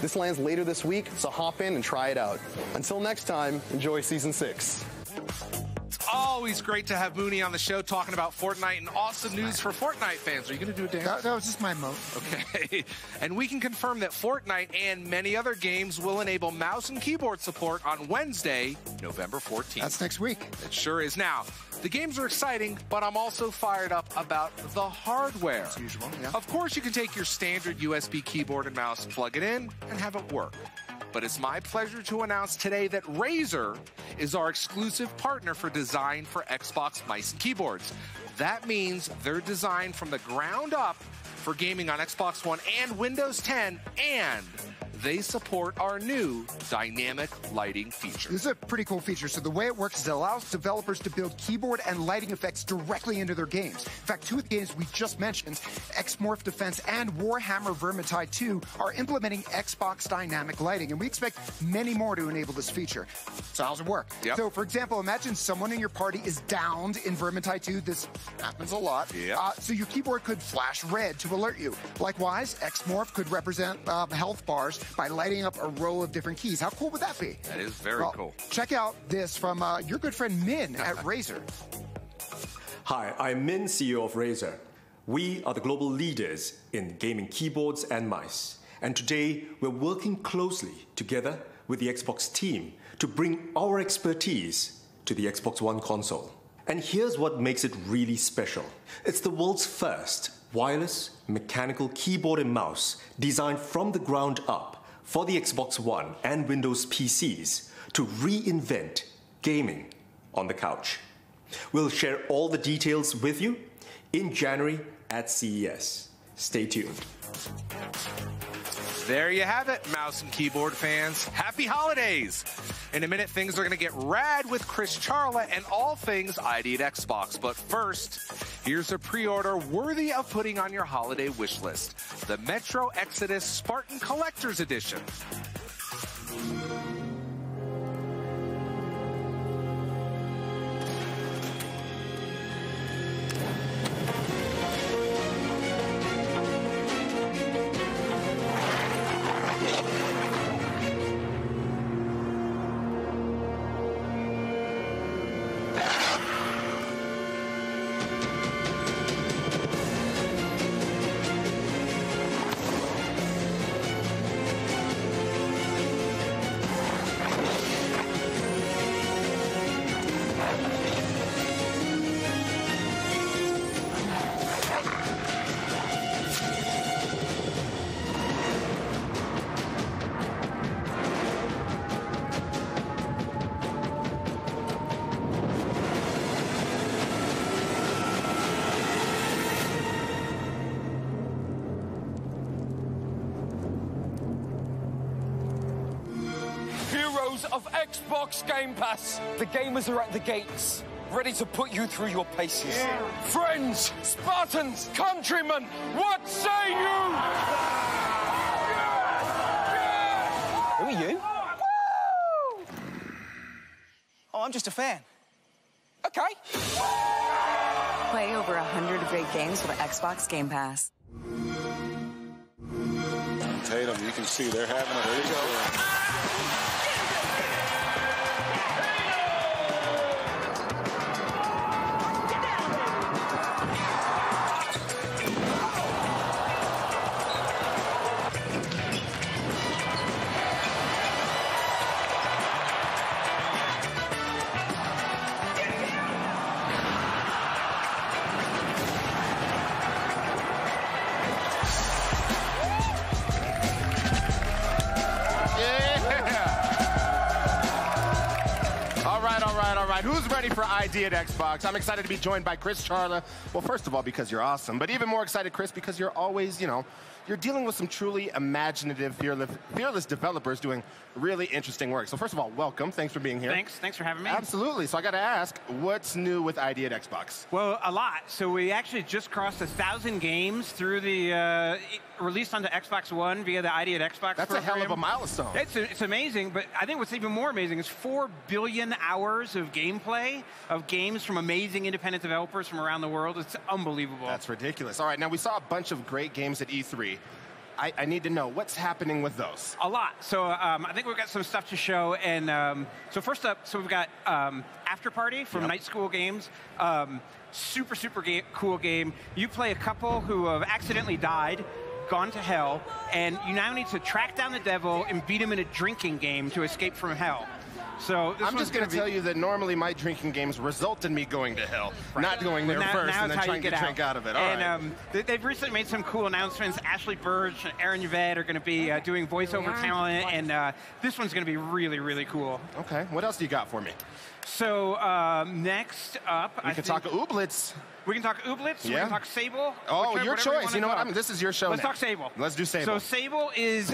This lands later this week, so hop in and try it out. Until next time, enjoy Season 6. It's always great to have Mooney on the show talking about Fortnite and awesome news for Fortnite fans. Are you going to do a dance? That was just my mode. Okay. And we can confirm that Fortnite and many other games will enable mouse and keyboard support on Wednesday, November 14th. That's next week. It sure is. Now, the games are exciting, but I'm also fired up about the hardware. As usual, yeah. Of course, you can take your standard USB keyboard and mouse, plug it in, and have it work. But it's my pleasure to announce today that Razer is our exclusive partner for design for Xbox mice and keyboards. That means they're designed from the ground up for gaming on Xbox One and Windows 10, and they support our new dynamic lighting feature. This is a pretty cool feature. So the way it works is it allows developers to build keyboard and lighting effects directly into their games. In fact, two of the games we just mentioned, X-Morph Defense and Warhammer Vermintide 2, are implementing Xbox dynamic lighting, and we expect many more to enable this feature. So how's it work? Yep. So, for example, imagine someone in your party is downed in Vermintide 2. This happens a lot. Yep. So your keyboard could flash red to alert you. Likewise, X-Morph could represent health bars by lighting up a row of different keys. How cool would that be? That is very cool. Check out this from your good friend Min at Razer. Hi, I'm Min, CEO of Razer. We are the global leaders in gaming keyboards and mice. And today, we're working closely together with the Xbox team to bring our expertise to the Xbox One console. And here's what makes it really special. It's the world's first wireless mechanical keyboard and mouse designed from the ground up for the Xbox One and Windows PCs to reinvent gaming on the couch. We'll share all the details with you in January at CES. Stay tuned. There you have it, mouse and keyboard fans. Happy holidays! In a minute, things are going to get rad with Chris Charla and all things ID at Xbox. But first, here's a pre-order worthy of putting on your holiday wish list. The Metro Exodus Spartan Collector's Edition. of Xbox Game Pass. The gamers are at the gates, ready to put you through your paces. Friends, Spartans, countrymen, what say you? Who are you? Oh, I'm just a fan. Okay. Play over 100 great games with Xbox Game Pass. Tatum, you can see they're having a big go. Who's ready for ID at Xbox? I'm excited to be joined by Chris Charla. Well, first of all, because you're awesome, but even more excited, Chris, because you're always, you're dealing with some truly imaginative, fearless developers doing really interesting work. So first of all, welcome. Thanks for being here. Thanks for having me. Absolutely. So I got to ask, what's new with ID at Xbox? Well, a lot. So we actually just crossed 1,000 games through the released onto Xbox One via the ID at Xbox That's program. a hell of a milestone. It's amazing, but I think what's even more amazing is 4 billion hours of gameplay of games from amazing independent developers from around the world. It's unbelievable. That's ridiculous. All right, now we saw a bunch of great games at E3. I need to know, what's happening with those? A lot. So I think we've got some stuff to show. And so first up, we've got After Party from Night School Games. Super cool game. You play a couple who have accidentally died, gone to hell, and you now need to track down the devil and beat him in a drinking game to escape from hell. So I'm just going to tell you that normally my drinking games result in me going to hell, not going there first and then trying to drink out of it. They've recently made some cool announcements. Ashley Burge and Aaron Yvette are going to be doing voiceover talent, and this one's going to be really, really cool. Okay, what else do you got for me? So next up, we can talk Ooblets. We can talk Ooblets. Yeah. We can talk Sable. Oh, your choice. You know what? This is your show. Let's talk Sable. Let's do Sable. So Sable is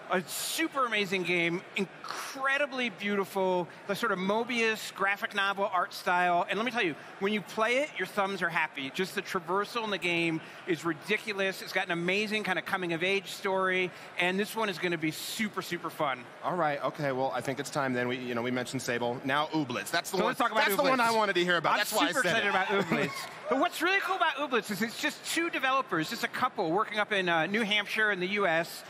a super amazing game, incredibly beautiful, the sort of Mobius graphic novel art style. And let me tell you, when you play it, your thumbs are happy. Just the traversal in the game is ridiculous. It's got an amazing kind of coming-of-age story, and this one is going to be super, super fun. All right. Okay. Well, I think it's time then. We mentioned Sable. Now Ooblets. That's the one. Let's talk about That's Ooblets. The one I wanted to hear about. I'm That's why I said super excited about Ooblets. But what's really cool about Ooblets is it's just 2 developers, just a couple working up in New Hampshire in the U.S.,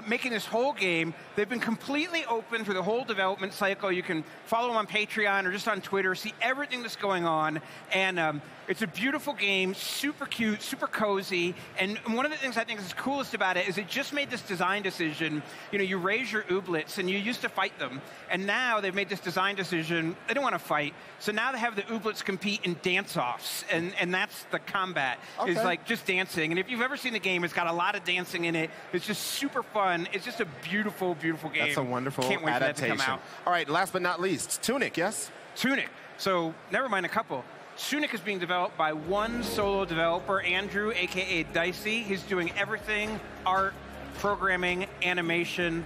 making this whole game. They've been completely open through the whole development cycle. You can follow them on Patreon or just on Twitter, see everything that's going on. And it's a beautiful game, super cute, super cozy. And one of the things I think is coolest about it is it just made this design decision. You raise your Ooblets, and you used to fight them. And now they've made this design decision. They don't want to fight. So now they have the Ooblets compete in dance-offs. And that's the combat, is like just dancing. And if you've ever seen the game, it's got a lot of dancing in it. It's just super fun. It's just a beautiful, beautiful game. That's a wonderful Can't wait adaptation. for that to come out. All right, last but not least, Tunic, yes? Tunic. So never mind a couple. Tunic is being developed by one solo developer, Andrew, a.k.a. Dicey. He's doing everything, art, programming, animation.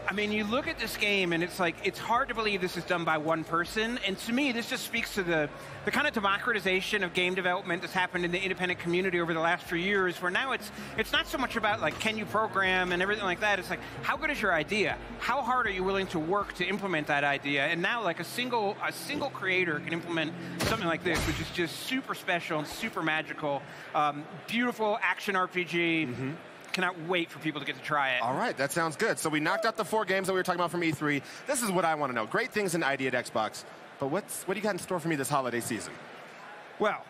I mean, you look at this game, and it's hard to believe this is done by one person. And to me, this just speaks to the kind of democratization of game development that's happened in the independent community over the last few years, where now it's not so much about, can you program and everything like that. It's like, how good is your idea? How hard are you willing to work to implement that idea? And now, a single creator can implement something like this, which is just super special and super magical. Beautiful action RPG. Mm-hmm. Cannot wait for people to get to try it. All right, that sounds good. So we knocked out the 4 games that we were talking about from E3. This is what I want to know. Great things in ID at Xbox, but what do you got in store for me this holiday season? Well,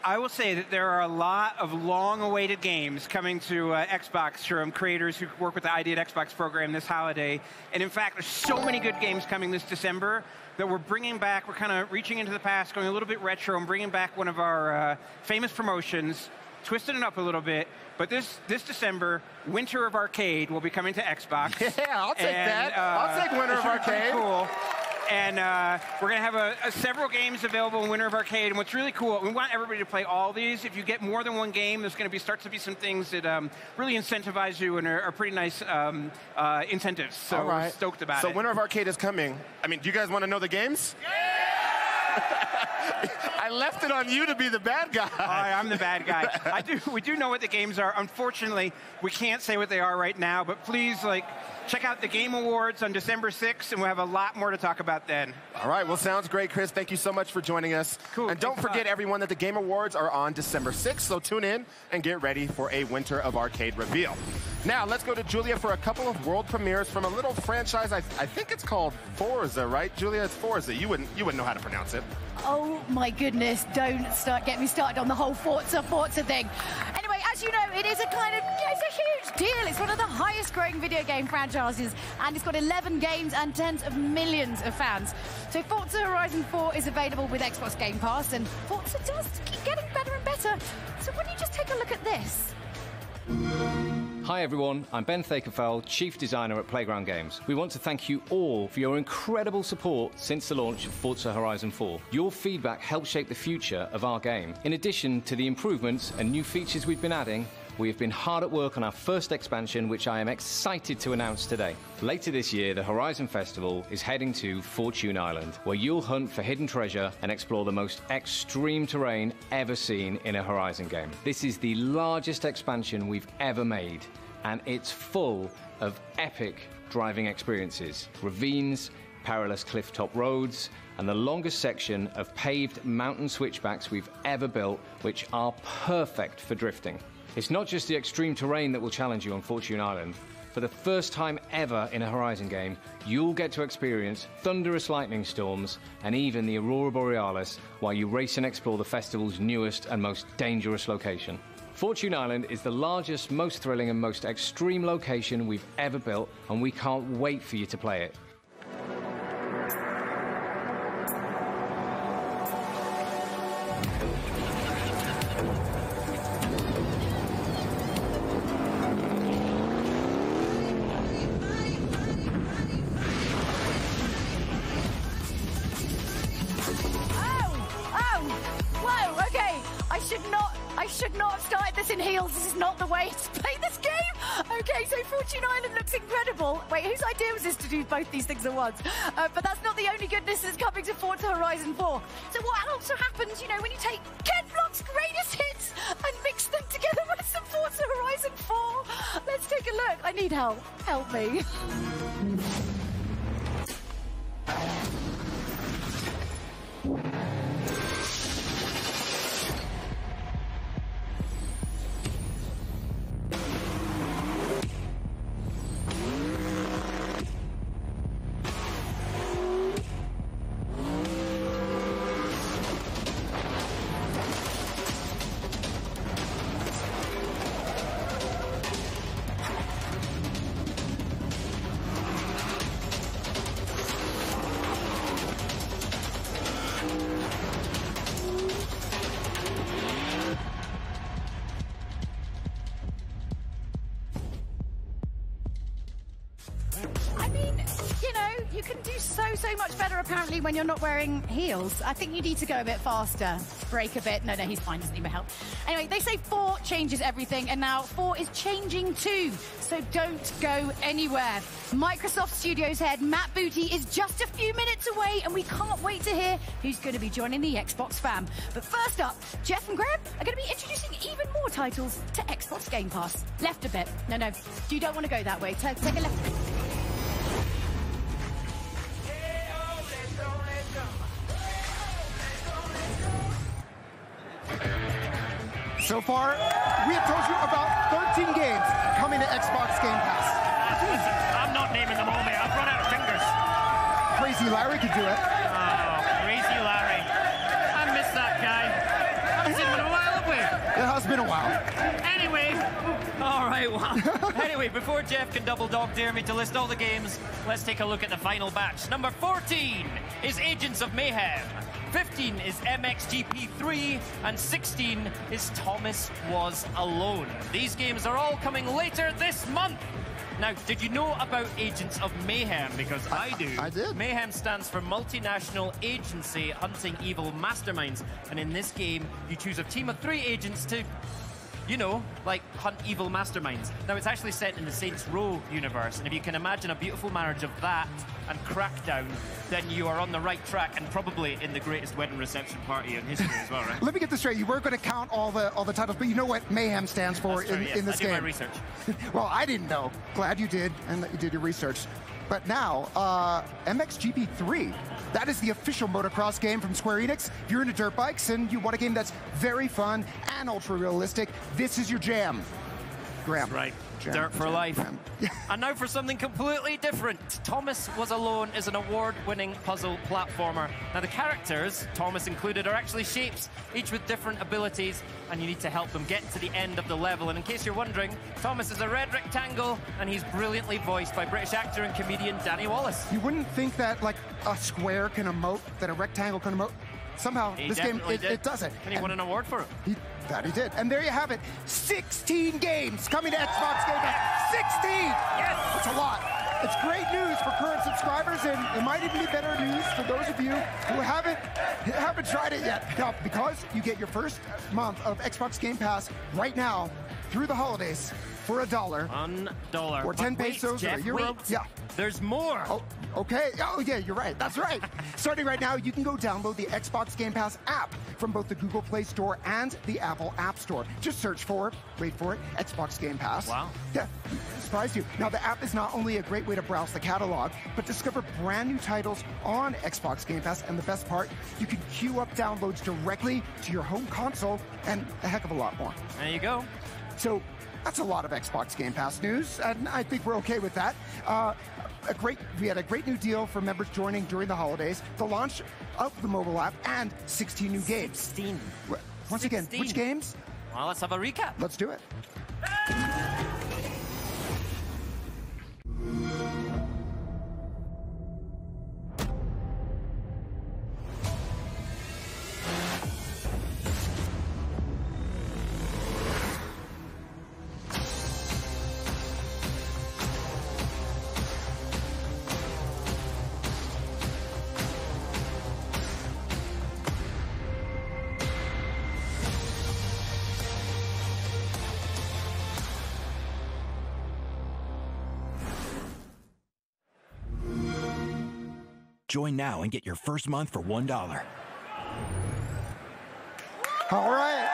I will say that there are a lot of long-awaited games coming to Xbox from creators who work with the ID at Xbox program this holiday. And in fact, there's so many good games coming this December that we're bringing back. We're kind of reaching into the past, going a little bit retro, and bringing back one of our famous promotions, twisting it up a little bit. But this December, Winter of Arcade will be coming to Xbox. Yeah, I'll take that. I'll take Winter of Arcade. Cool. And we're going to have several games available in Winter of Arcade. And what's really cool, we want everybody to play all these. If you get more than one game, there's going to start to be some things that really incentivize you and are pretty nice incentives. So we're stoked about it. So Winter of Arcade is coming. I mean, do you guys want to know the games? I left it on you to be the bad guy. I'm the bad guy. We do know what the games are. Unfortunately, we can't say what they are right now, but please, check out the Game Awards on December 6th, and we'll have a lot more to talk about then. All right, well, sounds great, Chris. Thank you so much for joining us. Cool. And don't forget, everyone, that the Game Awards are on December 6th, so tune in and get ready for a Winter of Arcade reveal. Now, let's go to Julia for a couple of world premieres from a little franchise. I think it's called Forza, right? Julia, it's Forza. You wouldn't know how to pronounce it. Oh, my goodness. Don't get me started on the whole Forza thing. Anyway, as you know, it is it's a huge deal. It's one of the highest growing video game franchises, and it's got 11 games and tens of millions of fans. So Forza Horizon 4 is available with Xbox Game Pass, and Forza does keep getting better and better. So why don't you just take a look at this? Hi everyone, I'm Ben Thakerfell, Chief Designer at Playground Games. We want to thank you all for your incredible support since the launch of Forza Horizon 4. Your feedback helps shape the future of our game. In addition to the improvements and new features we've been adding, we have been hard at work on our first expansion, which I am excited to announce today. Later this year, the Horizon Festival is heading to Fortune Island, where you'll hunt for hidden treasure and explore the most extreme terrain ever seen in a Horizon game. This is the largest expansion we've ever made, and it's full of epic driving experiences, ravines, perilous cliff-top roads, and the longest section of paved mountain switchbacks we've ever built, which are perfect for drifting. It's not just the extreme terrain that will challenge you on Fortune Island. For the first time ever in a Horizon game, you'll get to experience thunderous lightning storms and even the Aurora Borealis while you race and explore the festival's newest and most dangerous location. Fortune Island is the largest, most thrilling and most extreme location we've ever built, and we can't wait for you to play it. I should not have started this in heels. This is not the way to play this game. Okay, so Fortune Island looks incredible. Wait, whose idea was this to do both these things at once? But that's not the only goodness that's coming to Forza Horizon 4. So what also happens, when you take Ken Block's greatest hits and mix them together with some Forza Horizon 4? Let's take a look. I need help. Help me. You can do so much better, apparently, when you're not wearing heels. I think you need to go a bit faster, brake a bit. No, he's fine, doesn't need my help. Anyway, they say 4 changes everything, and now 4 is changing too, so don't go anywhere. Microsoft Studios head Matt Booty is just a few minutes away, and we can't wait to hear who's going to be joining the Xbox fam. But first up, Jeff and Graham are going to be introducing even more titles to Xbox Game Pass. Left a bit. No, you don't want to go that way. Take a left. So far, we have told you about 13 games coming to Xbox Game Pass. I'm not naming them all, mate. I've run out of fingers. Crazy Larry could do it. Oh, Crazy Larry. I miss that guy. Haven't seen him in a while, have we? It has been a while. Anyway, all right, well. Anyway, before Jeff can double dog dare me to list all the games, let's take a look at the final batch. Number 14 is Agents of Mayhem. 15 is MXGP3, and 16 is Thomas Was Alone. These games are all coming later this month. Now, did you know about Agents of Mayhem? Because I do. I did. Mayhem stands for Multinational Agency Hunting Evil Masterminds. And in this game, you choose a team of 3 agents to, you know, like hunt evil masterminds. Now, it's actually set in the Saints Row universe. And if you can imagine a beautiful marriage of that and Crackdown, then you are on the right track and probably in the greatest wedding reception party in history as well, right? Let me get this straight. You weren't going to count all the titles, but you know what Mayhem stands for in this game. I did my research. Well, I didn't know. Glad you did, and that you did your research. But now, MXGP3, that is the official motocross game from Square Enix. If you're into dirt bikes and you want a game that's very fun and ultra-realistic, this is your jam. Graham. That's right. Jam, Dirt for jam, life. jam. And now for something completely different. Thomas Was Alone is an award-winning puzzle platformer. Now the characters, Thomas included, are actually shapes, each with different abilities, and you need to help them get to the end of the level. And in case you're wondering, Thomas is a red rectangle, and he's brilliantly voiced by British actor and comedian Danny Wallace. You wouldn't think that like a square can emote, that a rectangle can emote. Somehow, He this game, definitely did. it does it. And he won an award for it. That he did. And there you have it. 16 games coming to Xbox Game Pass. 16! Yes! That's a lot. It's great news for current subscribers, and it might even be better news for those of you who haven't tried it yet. Now, because you get your first month of Xbox Game Pass right now through the holidays for $1. $1. Or 10 pesos or a euro. Yeah. There's more. Oh, okay. Oh, yeah, you're right. That's right. Starting right now, you can go download the Xbox Game Pass app from both the Google Play Store and the Apple App Store. Just search for, wait for it, Xbox Game Pass. Wow. Yeah, surprised you. Now, the app is not only a great way to browse the catalog, but discover brand new titles on Xbox Game Pass. And the best part, you can queue up downloads directly to your home console and a heck of a lot more. There you go. So, that's a lot of Xbox Game Pass news, and I think we're okay with that. We had a great new deal for members joining during the holidays, the launch of the mobile app, and 16 new games. 16. Once again, which games? Well, let's have a recap. Let's do it. Join now and get your first month for $1. All right.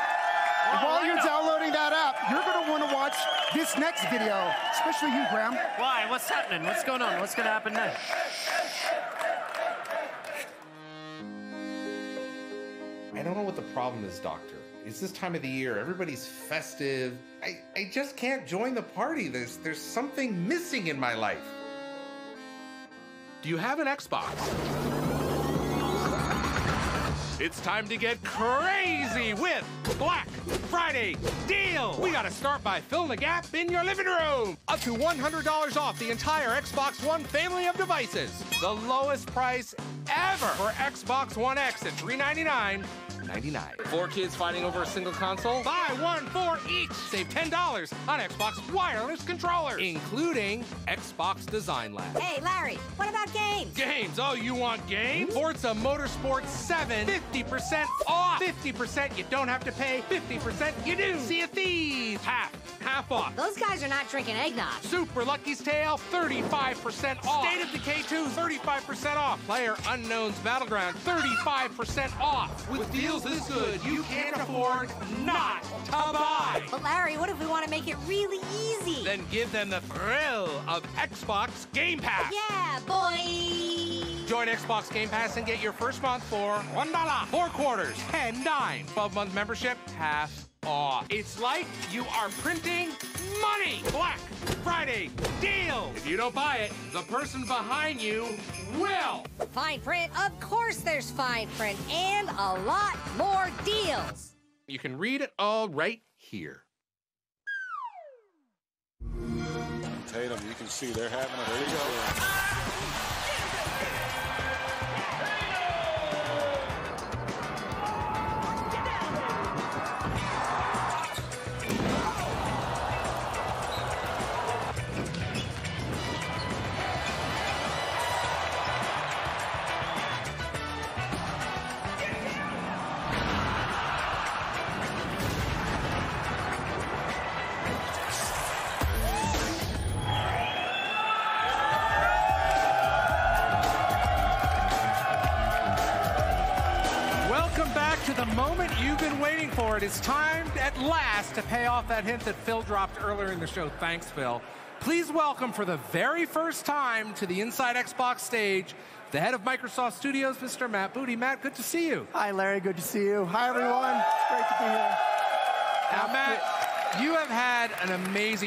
While you're downloading that app, you're going to want to watch this next video, especially you, Graham. Why? What's happening? What's going on? What's going to happen now? I don't know what the problem is, Doctor. It's this time of the year. Everybody's festive. I just can't join the party. There's something missing in my life. Do you have an Xbox? It's time to get crazy with Black Friday deal. We gotta start by filling the gap in your living room. Up to $100 off the entire Xbox One family of devices. The lowest price ever for Xbox One X at $399.99. 4 kids fighting over a single console? Buy one for each. Save $10 on Xbox wireless controllers, including Xbox Design Lab. Hey, Larry, what about games? Games? Oh, you want games? Forza Motorsport 7, 50% off. 50% you don't have to pay, 50% you do. Sea of Thieves, half off. Those guys are not drinking eggnog. Super Lucky's Tale, 35% off. State of Decay 2, 35% off. Player Unknown's Battleground, 35% off. With deals this good, you can't afford not to buy. But Larry, what if we want to make it really easy? Then give them the thrill of Xbox Game Pass. Yeah, boy! Join Xbox Game Pass and get your first month for $1, 4 quarters, 10 dimes. 12-month membership, half off. It's like you are printing money. Black Friday deal. If you don't buy it, the person behind you will. Fine print? Of course there's fine print and a lot more deals. You can read it all right here. Tatum, you can see they're having a really good. you've been waiting for it. It's time at last to pay off that hint that Phil dropped earlier in the show. Thanks, Phil. Please welcome for the very first time to the Inside Xbox stage, the head of Microsoft Studios, Mr. Matt Booty. Matt, good to see you. Hi, Larry. Good to see you. Hi, everyone. It's great to be here. Now, Matt, you have had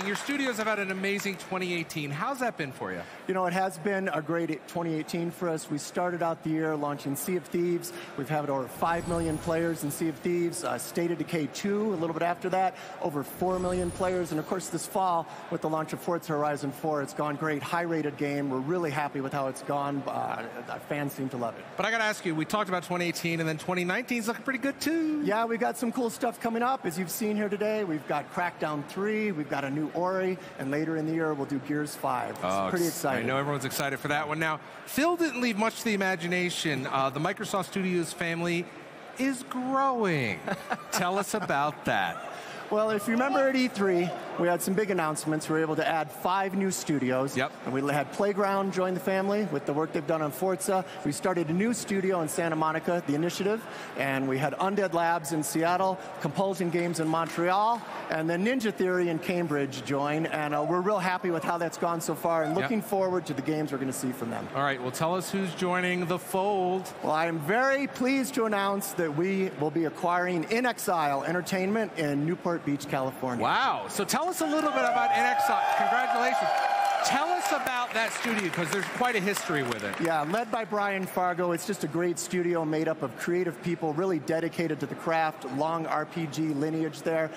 your studios have had an amazing 2018. How's that been for you? You know, it has been a great 2018 for us. We started out the year launching Sea of Thieves. We've had over 5 million players in Sea of Thieves. State of Decay 2, a little bit after that, over 4 million players. And of course, this fall, with the launch of Forza Horizon 4, it's gone great. High-rated game. We're really happy with how it's gone. Our fans seem to love it. But I got to ask you, we talked about 2018, and then 2019 is looking pretty good, too. Yeah, we've got some cool stuff coming up. As you've seen here today, we've got Crackdown 3, we've got a new Ori, and later in the year, we'll do Gears 5. It's pretty exciting. I know everyone's excited for that one. Now, Phil didn't leave much to the imagination. The Microsoft Studios family is growing. Tell us about that. Well, if you remember at E3, we had some big announcements. We were able to add 5 new studios. Yep. And we had Playground join the family with the work they've done on Forza. We started a new studio in Santa Monica, The Initiative. And we had Undead Labs in Seattle, Compulsion Games in Montreal, and then Ninja Theory in Cambridge join. And we're real happy with how that's gone so far and looking forward to the games we're going to see from them. All right, well, tell us who's joining the fold. Well, I am very pleased to announce that we will be acquiring In Exile Entertainment in Newport Beach, California. Wow. So tell us a little bit about In Exile. Congratulations. Tell us about that studio, because there's quite a history with it. Yeah, led by Brian Fargo. It's just a great studio made up of creative people, really dedicated to the craft, long RPG lineage there.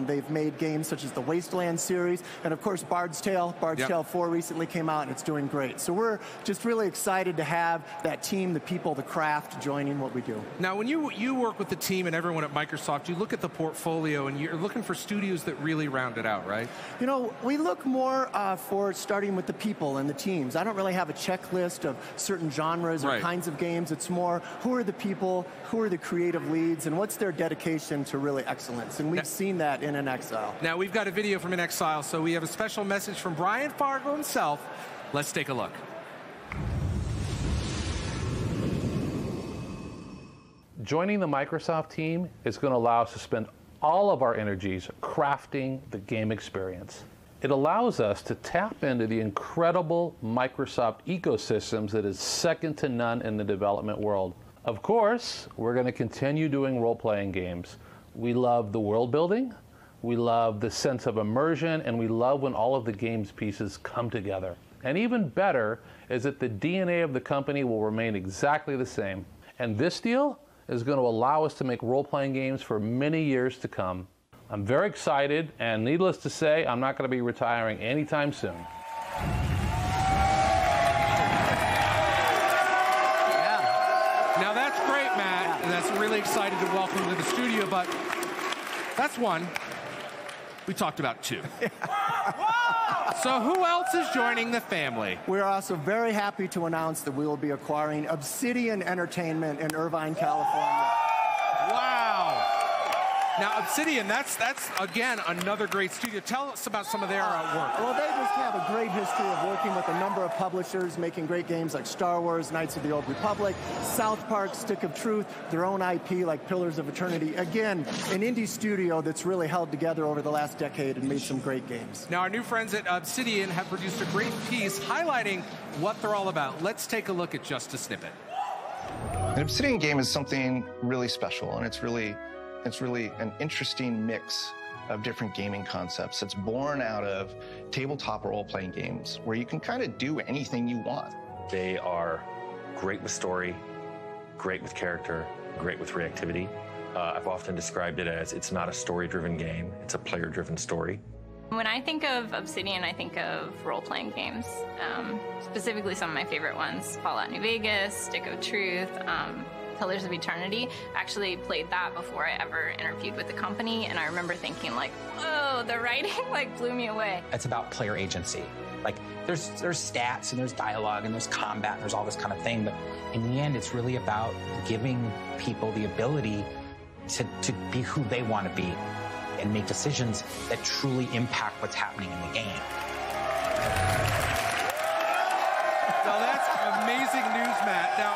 They've made games such as the Wasteland series, and of course, Bard's Tale. Bard's Tale 4 recently came out, and it's doing great. So we're just really excited to have that team, the people, the craft, joining what we do. Now, when you work with the team and everyone at Microsoft, you look at the portfolio, and you're looking for studios that really round it out, right? You know, we look more for starting with the people and the teams. I don't really have a checklist of certain genres or kinds of games. It's more, who are the people, who are the creative leads, and what's their dedication to really excellence? And we've seen that in In Exile. Now, we've got a video from In Exile, so we have a special message from Brian Fargo himself. Let's take a look. Joining the Microsoft team is going to allow us to spend all of our energies crafting the game experience. It allows us to tap into the incredible Microsoft ecosystems that is second to none in the development world. Of course, we're going to continue doing role-playing games. We love the world building, we love the sense of immersion, and we love when all of the game's pieces come together. And even better is that the DNA of the company will remain exactly the same. And this deal is going to allow us to make role-playing games for many years to come. I'm very excited, and needless to say, I'm not going to be retiring anytime soon. Now that's great, Matt, and that's really excited to welcome to the studio, but that's one. We talked about 2. So who else is joining the family? We're also very happy to announce that we will be acquiring Obsidian Entertainment in Irvine, California. Wow. Now, Obsidian, that's again, another great studio. Tell us about some of their work. Well, they just have a great history of working with a number of publishers, making great games like Star Wars, Knights of the Old Republic, South Park, Stick of Truth, their own IP like Pillars of Eternity. Again, an indie studio that's really held together over the last decade and made some great games. Now, our new friends at Obsidian have produced a great piece highlighting what they're all about. Let's take a look at just a snippet. An Obsidian game is something really special, and it's really an interesting mix of different gaming concepts. It's born out of tabletop role-playing games where you can kind of do anything you want. They are great with story, great with character, great with reactivity. I've often described it as it's not a story-driven game, it's a player-driven story. When I think of Obsidian, I think of role-playing games, specifically some of my favorite ones, Fallout New Vegas, Stick of Truth, Pillars of Eternity. I actually played that before I ever interviewed with the company, and I remember thinking like, whoa, the writing like blew me away. It's about player agency. Like there's stats and there's dialogue and there's combat and there's all this kind of thing, but in the end it's really about giving people the ability to be who they want to be and make decisions that truly impact what's happening in the game. Now that's amazing news, Matt. Now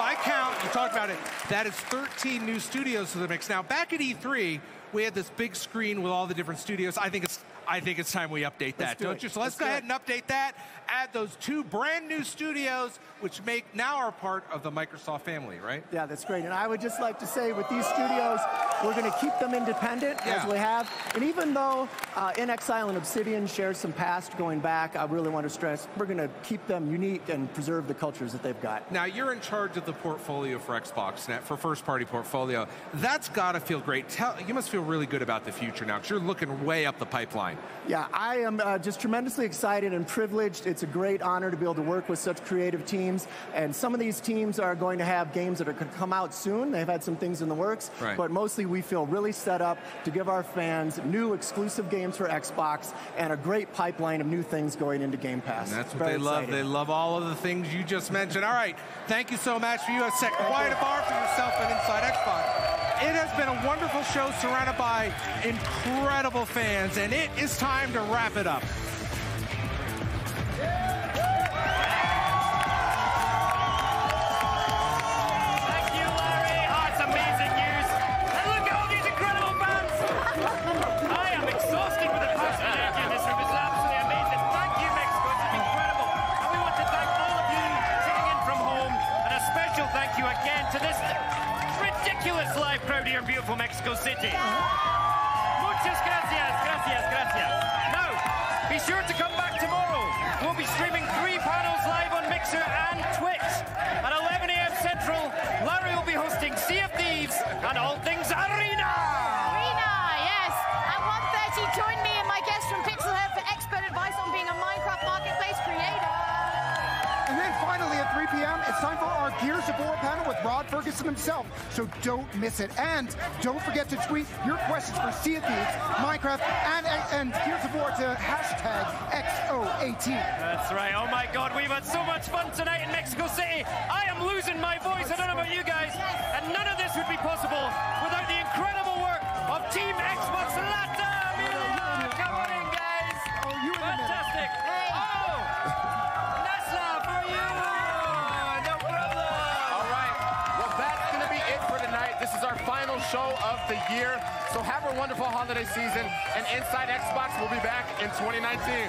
by count, you talked about it, that is 13 new studios to the mix. Now, back at E3, we had this big screen with all the different studios. I think it's time we update that, don't you? So let's go ahead and update that. Add those 2 brand new studios, which make now are part of the Microsoft family, right? Yeah, that's great. And I would just like to say, with these studios, we're going to keep them independent as we have. And even though In Exile and Obsidian share some past going back, I really want to stress we're going to keep them unique and preserve the cultures that they've got. Now, you're in charge of the portfolio for Xbox, for first-party portfolio. That's got to feel great. You must feel really good about the future now, because you're looking way up the pipeline. Yeah, I am just tremendously excited and privileged. It's a great honor to be able to work with such creative teams. And some of these teams are going to have games that are going to come out soon. They've had some things in the works. Right. But mostly we feel really set up to give our fans new exclusive games for Xbox and a great pipeline of new things going into Game Pass. And that's what they love. They love all of the things you just mentioned. All right, thank you so much for you. Set quite a bar for yourself and Inside Xbox. It has been a wonderful show surrounded by incredible fans, and it is time to wrap it up. Live crowd here in beautiful Mexico City. Muchas gracias, gracias, gracias. Now, be sure to come back tomorrow. We'll be streaming 3 panels live on Mixer and Twitch. At 11 a.m. Central, Larry will be hosting Sea of Thieves and all things Arena. Arena, yes. At 1:30, join me and my guest from Pixelhead for expert advice on being a Minecraft marketplace creator. And then finally at 3 p.m., it's time for our Gears of War panel with Rod Ferguson himself. So don't miss it. And don't forget to tweet your questions for Sea of Thieves, Minecraft, and Gears of War to hashtag XO18. That's right. Oh my God, we've had so much fun tonight in Mexico City. I am losing my voice. I don't know about you guys. And none of this would be possible without the incredible work of Team Xbox Latam. Yeah, come on in, guys. Oh, you in fantastic. Hey. Oh, Nesla for you. No problem. All right. Well, that's going to be it for tonight. This is our final show of the year. So have a wonderful holiday season. And Inside Xbox will be back in 2019.